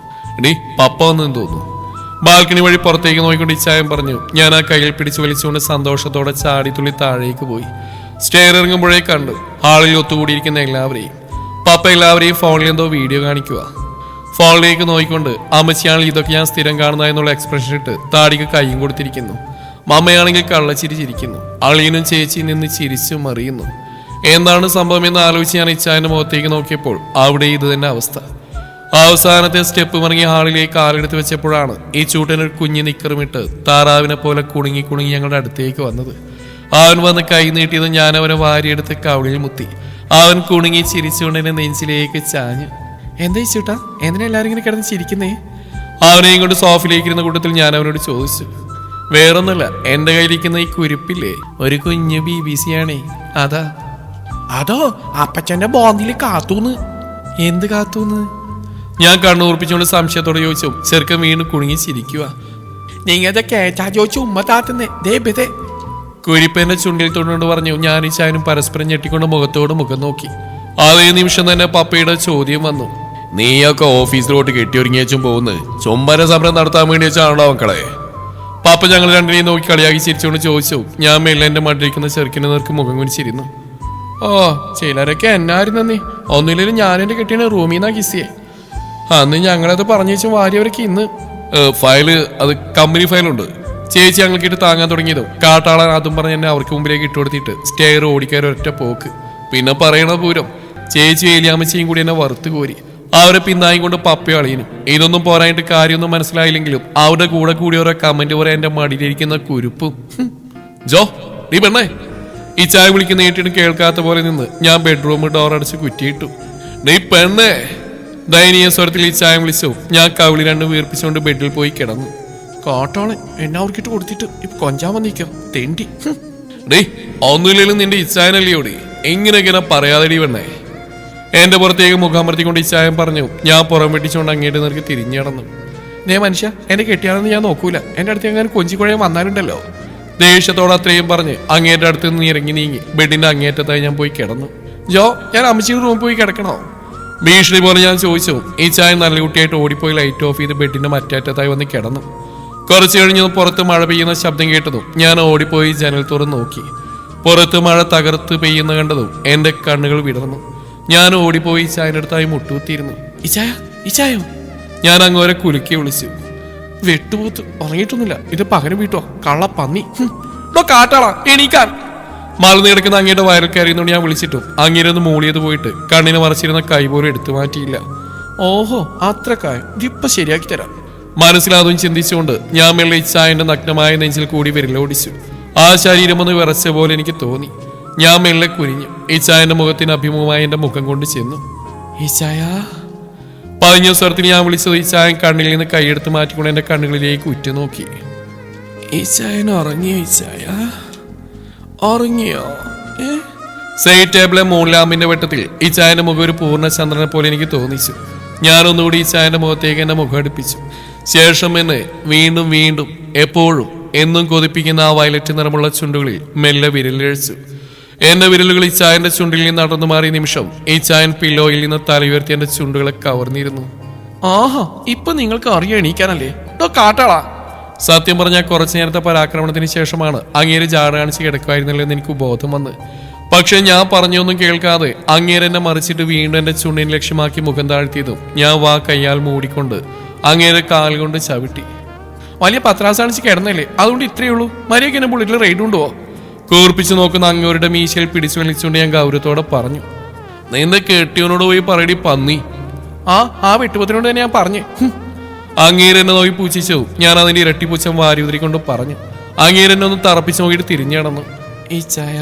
എടീ പപ്പ വന്നെന്ന് തോന്നുന്നു. ബാൽക്കണി വഴി പുറത്തേക്ക് നോക്കിക്കൊണ്ട് ഇച്ചായം പറഞ്ഞു. ഞാൻ ആ കയ്യിൽ പിടിച്ചു വലിച്ചുകൊണ്ട് സന്തോഷത്തോടെ ചാടിത്തുള്ളി താഴേക്ക് പോയി. സ്റ്റെയർ ഇറങ്ങുമ്പോഴേ കണ്ടു ഹാളിൽ ഒത്തുകൂടിയിരിക്കുന്ന എല്ലാവരെയും. പപ്പ എല്ലാവരെയും ഫോണിൽ എന്തോ വീഡിയോ കാണിക്കുക. ഫോണിലേക്ക് നോക്കിക്കൊണ്ട് അമ്മച്ചിയാണെങ്കിൽ ഇതൊക്കെ ഞാൻ സ്ഥിരം കാണുന്ന എന്നുള്ള എക്സ്പ്രഷൻ ഇട്ട് താടിക്ക് കൈയും കൊടുത്തിരിക്കുന്നു. മമ്മയാണെങ്കിൽ കള്ളച്ചിരി ചിരിക്കുന്നു. അളിയനും ചേച്ചിയും നിന്ന് ചിരിച്ചു മറിയുന്നു. എന്താണ് സംഭവം എന്ന് ആലോചിച്ച് ഞാൻ ഇച്ചായന്റെ മുഖത്തേക്ക് നോക്കിയപ്പോൾ അവിടെ ഇത് തന്നെ അവസ്ഥ. അവസാനത്തെ സ്റ്റെപ്പ് മറങ്ങി ഹാളിലേക്ക് കാലെടുത്ത് വെച്ചപ്പോഴാണ് ഈ ചൂട്ടനൊരു കുഞ്ഞു നിക്കറുമിട്ട് താറാവിനെ പോലെ കുണുങ്ങി ഞങ്ങളുടെ അടുത്തേക്ക് വന്നത്. അവൻ വന്ന് കൈ നീട്ടിയത് ഞാൻ അവനെ വാരിയെടുത്ത് കവിളിൽ മുത്തി. അവൻ കുണുങ്ങി ചിരിച്ചുകൊണ്ട് എന്നെ നെഞ്ചിലേക്ക് ചാഞ്ഞു. എന്താ ചൂട്ടാ, എന്തിനാ എല്ലാവരും ഇങ്ങനെ കിടന്ന് ചിരിക്കുന്നേ? അവനെയും കൊണ്ട് സോഫയിലേക്ക് ഇരുന്ന കൂട്ടത്തിൽ ഞാൻ അവനോട് ചോദിച്ചു. വേറൊന്നുമല്ല, എന്റെ കയ്യിലിരിക്കുന്ന ഈ കുരിപ്പില്ലേ ഒരു കുഞ്ഞു BBC ആണേ, അതോ അപ്പച്ചന്റെ ബോന്തിൽ കാത്തൂന്ന്. എന്ത് കാത്തൂന്ന്? ഞാൻ കണ്ണൂർപ്പിച്ചുകൊണ്ട് സംശയത്തോടെ ചോദിച്ചു. ചെറുക്കൻ വീണ്ടും കുണുങ്ങി ചിരിക്കുക. നിങ്ങടെ കേട്ടാ ചോദിച്ചു ഉമ്മ താത്തുന്നേ ദേ. കുരിപ്പന്റെ ചുണ്ടിൽ തൊണ്ടുകൊണ്ട് പറഞ്ഞു. ഞാനും ചായനും പരസ്പരം ഞെട്ടിക്കൊണ്ട് മുഖത്തോട് മുഖം നോക്കി. അതേ നിമിഷം തന്നെ പപ്പയുടെ ചോദ്യം വന്നു. നീയൊക്കെ ഓഫീസിലോട്ട് കെട്ടിയൊരുങ്ങിയച്ചും പോകുന്നത് ചുംബന സമരം നടത്താൻ വേണ്ടി വെച്ചാണല്ലോ മക്കളെ? പപ്പ ഞങ്ങൾ രണ്ടിനെയും നോക്കി കളിയാക്കി ചിരിച്ചുകൊണ്ട് ചോദിച്ചു. ഞാൻ മെല്ലെ എന്റെ മടിയിരിക്കുന്ന ചെറുക്കിനെ നേർക്ക് മുഖം കുനിച്ചിരുന്നു. ഓ ചിലരൊക്കെ എന്നാരും നന്ദി. ഒന്നുമില്ലും ഞാൻ എന്റെ കെട്ടിയാണ് റൂമിൽ നിന്നാ കിസിയെ. അന്ന് ഞങ്ങളത് പറഞ്ഞു വാരിയവരൊക്കെ ഇന്ന് ഫയല് അത് കമ്പനി ഫയലുണ്ട്. ചേച്ചി ഞങ്ങൾക്കിട്ട് താങ്ങാൻ തുടങ്ങിയതും കാട്ടാളൻ അതും പറഞ്ഞ് എന്നെ അവർക്ക് മുമ്പിലേക്ക് ഇട്ടുകൊടുത്തിട്ട് സ്റ്റെയർ ഓടിക്കയറി ഒറ്റ പോക്ക്. പിന്നെ പറയണ പൂരം ചേച്ചി ഏലിയാമ്മച്ചിയും കൂടി എന്നെ വറുത്ത് കോരി. അവരെ പിന്നായും കൊണ്ട് പപ്പയും അളിയനും. ഇതൊന്നും പോരായിട്ട് കാര്യമൊന്നും മനസ്സിലായില്ലെങ്കിലും അവരുടെ കൂടെ കൂടി ഓരോ കമന്റ് പറയാൻ എന്റെ മടിയിലിരിക്കുന്ന കുരുപ്പും. ജോ നീ പെണ്ണേ, ഈ ചായ വിളിക്കുന്ന നേട്ടിട്ട് കേൾക്കാത്ത പോലെ നിന്ന് ഞാൻ ബെഡ്റൂം ഡോർ അടച്ച് കുറ്റിയിട്ടു. നീ പെണ്ണേ, ദയനീയ സ്വരത്തിൽ ഈ ചായ വിളിച്ചു. ഞാൻ കവിളി രണ്ടും വീർപ്പിച്ചുകൊണ്ട് ബെഡിൽ പോയി കിടന്നു. കാട്ടാളെ എന്നെ അവർക്കിട്ട് കൊടുത്തിട്ട് ഇപ്പൊ കൊഞ്ചാൻ വന്നിരിക്കാം തെണ്ടി. ഡേ ഒന്നുമില്ലേലും നിന്റെ ഇച്ചായനല്ലയോടി, എങ്ങനെയൊക്കെ പറയാതെടി പെണ്ണേ. എന്റെ പുറത്തേക്ക് മുഖാമർത്തിക്കൊണ്ട് ഇച്ചായം പറഞ്ഞു. ഞാൻ പുറം വെട്ടിച്ചുകൊണ്ട് അങ്ങേട്ട് നേർക്ക് തിരിഞ്ഞു കിടന്നു. നേ മനുഷ്യ, എന്നെ കെട്ടിയാണെന്ന് ഞാൻ നോക്കൂല. എന്റെ അടുത്ത് എങ്ങനെ കൊഞ്ചിക്കുഴയാൻ വന്നാലുണ്ടല്ലോ. ദേഷ്യത്തോടെ അത്രയും പറഞ്ഞ് അങ്ങേറ്റ അടുത്ത് നിന്ന് ഇറങ്ങി നീങ്ങി ബെഡിന്റെ അങ്ങേറ്റത്തായി ഞാൻ പോയി കിടന്നു. ജോ, ഞാൻ അമ്മച്ചിയുടെ റൂമിൽ പോയി കിടക്കണോ? ഭീഷണി പോലെ ഞാൻ ചോദിച്ചു. ഈ ചായ നല്ല കുട്ടിയായിട്ട് ഓടിപ്പോയി ലൈറ്റ് ഓഫ് ചെയ്ത് ബെഡിന്റെ മറ്റേറ്റത്തായി വന്ന് കിടന്നു. കുറച്ചു കഴിഞ്ഞതും പുറത്ത് മഴ പെയ്യുന്ന ശബ്ദം കേട്ടതും ഞാൻ ഓടിപ്പോയി ജനൽ തുറന്ന് നോക്കി. പുറത്ത് മഴ തകർത്ത് പെയ്യുന്ന കണ്ടതും എന്റെ കണ്ണുകൾ വിടർന്നു. ഞാൻ ഓടിപ്പോയി ചായൻ്റെ അടുത്തായി മുട്ടുകുത്തിയിരുന്നു. ഇച്ചായോ? ഞാൻ അങ്ങോരെ കുലുക്കി വിളിച്ചു. വെട്ടുപോത്ത് ഉറങ്ങിയിട്ടൊന്നുമില്ല. ഇത് പകരം വീട്ടോ കള്ള പന്നി. കാട്ടാളാ എണീക്കാൻ. മലന്ന് കിടക്കുന്ന അങ്ങയുടെ വയറിൽ കയറിയെന്നുകൊണ്ട് ഞാൻ വിളിച്ചിട്ടും അങ്ങേരൊന്ന് മൂളിയത് പോയിട്ട് കണ്ണിന് മറച്ചിരുന്ന കൈ പോലും എടുത്തു മാറ്റിയില്ല. ഓഹോ, അത്രക്കായം. ഇതിപ്പോ ശരിയാക്കി തരാം. മനസ്സിലാതും ചിന്തിച്ചുകൊണ്ട് ഞാൻ മെല്ലെ ഇച്ചായന്റെ നഗ്നമായ നെഞ്ചിൽ കൂടി വിരലോടിച്ചു. ആ ശരീരം ഒന്ന് വിറച്ച പോലെ എനിക്ക് തോന്നി. ഞാൻ മെല്ലെ കുനിഞ്ഞു. ഇച്ചായന്റെ മുഖത്തിന് അഭിമുഖമായി എന്റെ മുഖം കൊണ്ട് ചെന്നു. ഇച്ചായ പതിഞ്ഞ സ്വരത്തിൽ ഞാൻ വിളിച്ചത് ഇച്ചായൻ കണ്ണിൽ നിന്ന് കൈയെടുത്ത് മാറ്റിക്കൊണ്ട് എന്റെ കണ്ണുകളിലേക്ക് ഉറ്റുനോക്കി. ഇച്ചായൻ ഉറങ്ങിയോ? ഇച്ചായ ഉറങ്ങിയോ? സൈഡ് ടേബിളെ മൂന്നിലാമ്പിന്റെ വെട്ടത്തിൽ ഇച്ചായന്റെ മുഖം ഒരു പൂർണ്ണ ചന്ദ്രനെ പോലെ എനിക്ക് തോന്നിച്ചു. ഞാനൊന്നുകൂടി ഇച്ചായന്റെ മുഖത്തേക്ക് എന്റെ മുഖം അടുപ്പിച്ചു. ശേഷം എന്നെ വീണ്ടും വീണ്ടും എപ്പോഴും എന്നും കൊതിപ്പിക്കുന്ന ആ വയലറ്റ് നിറമുള്ള ചുണ്ടുകളിൽ മെല്ലെ വിരലിഴച്ചു. എന്റെ വിരലുകൾ ഇച്ചായന്റെ ചുണ്ടിൽ നിന്ന് നടന്നു മാറിയ നിമിഷം ഇച്ചായൻ പില്ലോയിൽ നിന്ന് തലയുയർത്തി എന്റെ ചുണ്ടുകളെ കവർന്നിരുന്നു. ആഹാ, ഇപ്പൊ നിങ്ങൾക്ക് അറിയാൻ എണീക്കാനല്ലേ കാട്ടാളാ? സത്യം പറഞ്ഞാൽ കുറച്ചു നേരത്തെ പരാക്രമണത്തിന് ശേഷമാണ് അങ്ങേര് ജാട കാണിച്ച് കിടക്കുമായിരുന്നല്ലോ എന്ന് എനിക്ക് ബോധം വന്ന്. പക്ഷെ ഞാൻ പറഞ്ഞൊന്നും കേൾക്കാതെ അങ്ങേരെന്നെ മറിച്ചിട്ട് വീണ്ടും എന്റെ ചുണ്ടിനെ ലക്ഷ്യമാക്കി മുഖം താഴ്ത്തിയതും ഞാൻ വാ കയ്യാൽ മൂടിക്കൊണ്ട് അങ്ങേരെ കാൽ കൊണ്ട് ചവിട്ടി. വലിയ പത്രാസാണിച്ച് കിടന്നല്ലേ, അതുകൊണ്ട് ഇത്രയേ ഉള്ളൂ. മര്യാദയ്ക്ക് എന്നെ ബുള്ളറ്റിൽ റൈഡ് കൊണ്ടുപോ. കൂർപ്പിച്ചു നോക്കുന്ന അങ്ങോരുടെ മീശയിൽ പിടിച്ചു വലിച്ചുകൊണ്ട് ഞാൻ ഗൗരവത്തോടെ പറഞ്ഞു. നിന്റെ കെട്ടിയവനോട് പോയി പറയടി പന്നി. ആ വെട്ടുപത്തിനോട് തന്നെ ഞാൻ പറഞ്ഞു. അങ്ങേരെന്നെ നോക്കി പൂച്ചിച്ചു. ഞാൻ അതിന്റെ ഇരട്ടിപ്പൂച്ചം വാരി ഉതിരിക്കൊണ്ട് പറഞ്ഞു. അങ്ങേരെന്നെ ഒന്ന് തറപ്പിച്ച് നോക്കിയിട്ട് തിരിഞ്ഞു കിടന്നു. ഈച്ചായ,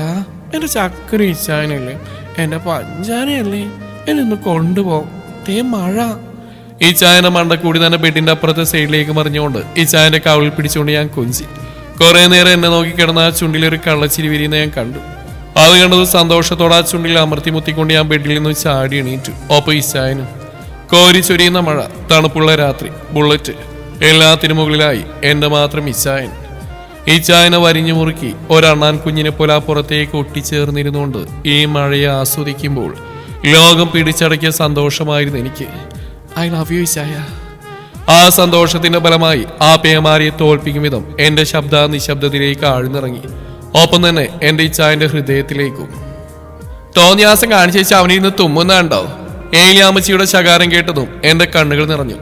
എന്റെ ചക്കര ഈച്ചായനല്ലേ, എന്റെ പഞ്ചാരയല്ലേ, എന്നെ ഒന്ന് കൊണ്ടുപോകും. തേ മഴ. ഈ ചായന്റെ മണ്ട കൂടി തന്നെ ബെഡിന്റെ അപ്പുറത്തെ സൈഡിലേക്ക് മറിഞ്ഞുകൊണ്ട് ഈ ചായന്റെ കവിളിൽ പിടിച്ചുകൊണ്ട് ഞാൻ കൊഞ്ചി. കുറെ നേരം എന്നെ നോക്കി കിടന്ന ആ ചുണ്ടിലൊരു കള്ളച്ചിരി വിരിയുന്ന ഞാൻ കണ്ടു. അത് കണ്ടത് സന്തോഷത്തോടെ ആ ചുണ്ടിൽ അമർത്തി മുത്തിക്കൊണ്ട് ഞാൻ ബെഡിൽ നിന്ന് ചാടി എണീറ്റു. ഒപ്പം ഈ ചായനും. കോരി ചൊരിയുന്ന മഴ, തണുപ്പുള്ള രാത്രി, ബുള്ളറ്റ്, എല്ലാത്തിനു മുകളിലായി എന്റെ മാത്രം ഇച്ചായൻ. ഈ ചായനെ വരിഞ്ഞു മുറുക്കി ഒരണ്ണാൻ കുഞ്ഞിനെ പോലെ ആ പുറത്തേക്ക് ഒട്ടിച്ചേർന്നിരുന്നുകൊണ്ട് ഈ മഴയെ ആസ്വദിക്കുമ്പോൾ ലോകം പിടിച്ചടക്കിയ സന്തോഷമായിരുന്നു എനിക്ക്. ഐ ലവ് യു ഇച്ചായ. ആ സന്തോഷത്തിന്റെ ഫലമായി ആ പേമാരിയെ തോൽപ്പിക്കും വിധം എന്റെ ശബ്ദ നിശബ്ദത്തിലേക്ക് ആഴ്ന്നിറങ്ങി. ഒപ്പം തന്നെ എന്റെ ഇച്ചായന്റെ ഹൃദയത്തിലേക്കും. തോന്നിയാസം കാണിച്ചു അവനിരുന്ന് തുമ്മുന്നുണ്ടോ? ഏലിയാമ്മച്ചിയുടെ ശകാരം കേട്ടതും എന്റെ കണ്ണുകൾ നിറഞ്ഞു.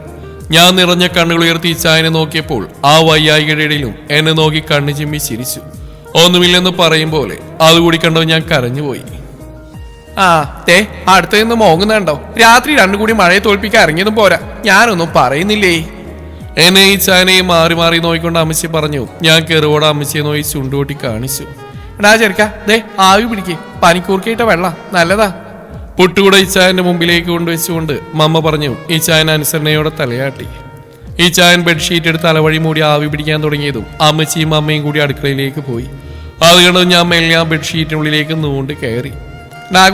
ഞാൻ നിറഞ്ഞ കണ്ണുകൾ ഉയർത്തി ഇച്ചായനെ നോക്കിയപ്പോൾ ആ വയ്യായികയുടെ ഇടയിലും എന്നെ നോക്കി കണ്ണു ചിമ്മി ചിരിച്ചു. ഒന്നുമില്ലെന്ന് പറയും പോലെ അതുകൂടി കണ്ടോ ഞാൻ കരഞ്ഞുപോയി. അടുത്ത് നിന്ന് മോങ്ങുന്നുണ്ടോ? രാത്രി രണ്ടു കൂടി മഴയെ തോൽപ്പിക്കാൻ ഇറങ്ങിയതും പോരാ, ഞാനൊന്നും പറയുന്നില്ലേ. എന്നെ ഈ ചായനെയും മാറി മാറി നോക്കിക്കൊണ്ട് അമ്മച്ചി പറഞ്ഞു. ഞാൻ കെറുവോടെ അമ്മച്ചിയെ നോക്കി ചുണ്ടുകൂട്ടി കാണിച്ചു. എടാ ചെറുക്ക, ദേ ആവി പിടിക്കേ, പനിക്കൂർക്കയിട്ട വെള്ളം നല്ലതാ. പുട്ടുകൂടെ ഈ ചായന്റെ മുമ്പിലേക്ക് കൊണ്ടുവച്ചുകൊണ്ട് മമ്മ പറഞ്ഞു. ഈ ചായൻ അനുസരണയോടെ തലയാട്ടി. ഈ ചായൻ ബെഡ്ഷീറ്റ് എടുത്ത് തലവഴി മൂടി ആവി പിടിക്കാൻ തുടങ്ങിയതും അമ്മച്ചിയും അമ്മയും കൂടി അടുക്കളയിലേക്ക് പോയി. അത് കണ്ടു ഞാൻ മെല്ലെ ആ ബെഡ്ഷീറ്റിനുള്ളിലേക്ക് നൂണ്ട് കയറി.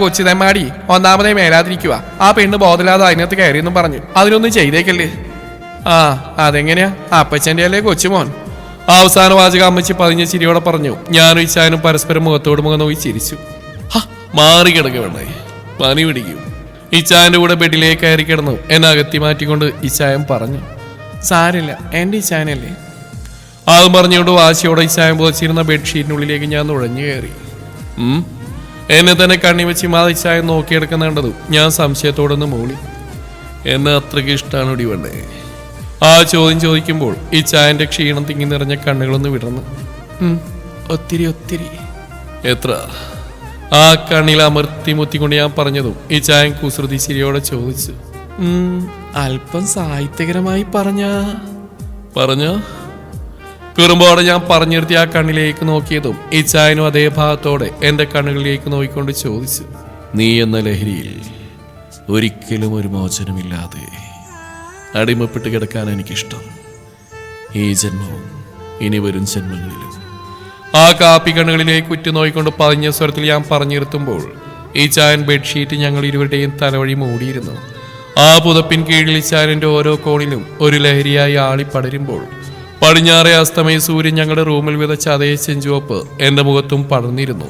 കൊച്ചിതമ്മാടി ഒന്നാമതേ മേലാതിരിക്കുക. ആ പെണ്ണ് ബോധമില്ലാതെ അതിനകത്ത് കയറിയെന്നും പറഞ്ഞു. അതിനൊന്നും ചെയ്തേക്കല്ലേ. അതെങ്ങനെയാ? അപ്പച്ചന്റെ അല്ലേ കൊച്ചുമോൻ? അവസാന വാചക അമ്മച്ചി പതിഞ്ഞ ചിരിയോടെ പറഞ്ഞു. ഞാനും ഇച്ചായനും പരസ്പരം മുഖത്തോട് മുഖം നോക്കി ചിരിച്ചു. മാറി കിടക്ക വേണ്ടേ, പനി പിടിക്കും. ഇച്ചായന്റെ കൂടെ ബെഡിലേക്ക് കയറി കിടന്നു. എന്നെ അകത്തി മാറ്റിക്കൊണ്ട് ഇച്ചായൻ പറഞ്ഞു. സാരില്ല, എന്റെ ഇച്ചായനല്ലേ. അതും പറഞ്ഞുകൊണ്ട് വാശിയോടെ ഇച്ചായൻ പുതച്ചിരുന്ന ബെഡ്ഷീറ്റിനുള്ളിലേക്ക് ഞാൻ നുഴഞ്ഞു കയറി. എന്നെ തന്നെ കണ്ണി വെച്ച് മാതിച്ചായ നോക്കിയെടുക്കുന്നുണ്ടതും ഞാൻ സംശയത്തോടൊന്ന് മൂളി. എന്നെ അത്രയ്ക്ക് ഇഷ്ടമാണ് ഇടി വേണ്ടേ? ആ ചോദ്യം ചോദിക്കുമ്പോൾ ഈ ചായന്റെ ക്ഷീണം തിങ്ങി നിറഞ്ഞ കണ്ണുകളൊന്ന് വിടർന്നു. ഒത്തിരി ഒത്തിരി. എത്ര? ആ കണ്ണിൽ അമർത്തി മുത്തിക്കൊണ്ട് ഞാൻ പറഞ്ഞതും ഈ ചായൻ കുസൃതി ചിരിയോടെ ചോദിച്ചു. അല്പം സാഹിത്യകരമായി പറഞ്ഞ കുറുമ്പോടെ ഞാൻ പറഞ്ഞു നിർത്തി ആ കണ്ണിലേക്ക് നോക്കിയതും ഈ ചായനും അതേ ഭാഗത്തോടെ എന്റെ കണ്ണുകളിലേക്ക് നോക്കിക്കൊണ്ട് ചോദിച്ചു. നീ എന്ന ലഹരിയിൽ ഒരിക്കലും ഒരു മോചനമില്ലാതെ അടിമപ്പെട്ട് കിടക്കാൻ എനിക്കിഷ്ടം. ഈ ജന്മവും ഇനി വരും ജന്മങ്ങളിലും. ആ കാപ്പി കണ്ണുകളിലേക്ക് ഉറ്റുനോക്കിക്കൊണ്ട് പതിഞ്ഞ സ്വരത്തിൽ ഞാൻ പറഞ്ഞു നിർത്തുമ്പോൾ ഈ ചായൻ ബെഡ്ഷീറ്റ് ഞങ്ങൾ ഇരുവരുടെയും തലവഴി മൂടിയിരുന്നു. ആ പുതപ്പിൻ കീഴിൽ ഈ ചായന്റെ ഓരോ കോണിലും ഒരു ലഹരിയായി ആളിപ്പടരുമ്പോൾ പടിഞ്ഞാറെ അസ്തമയ സൂര്യൻ ഞങ്ങളുടെ റൂമിൽ വിതച്ച അതേ ചെഞ്ചുവപ്പ് എന്റെ മുഖത്തും പടർന്നിരുന്നു.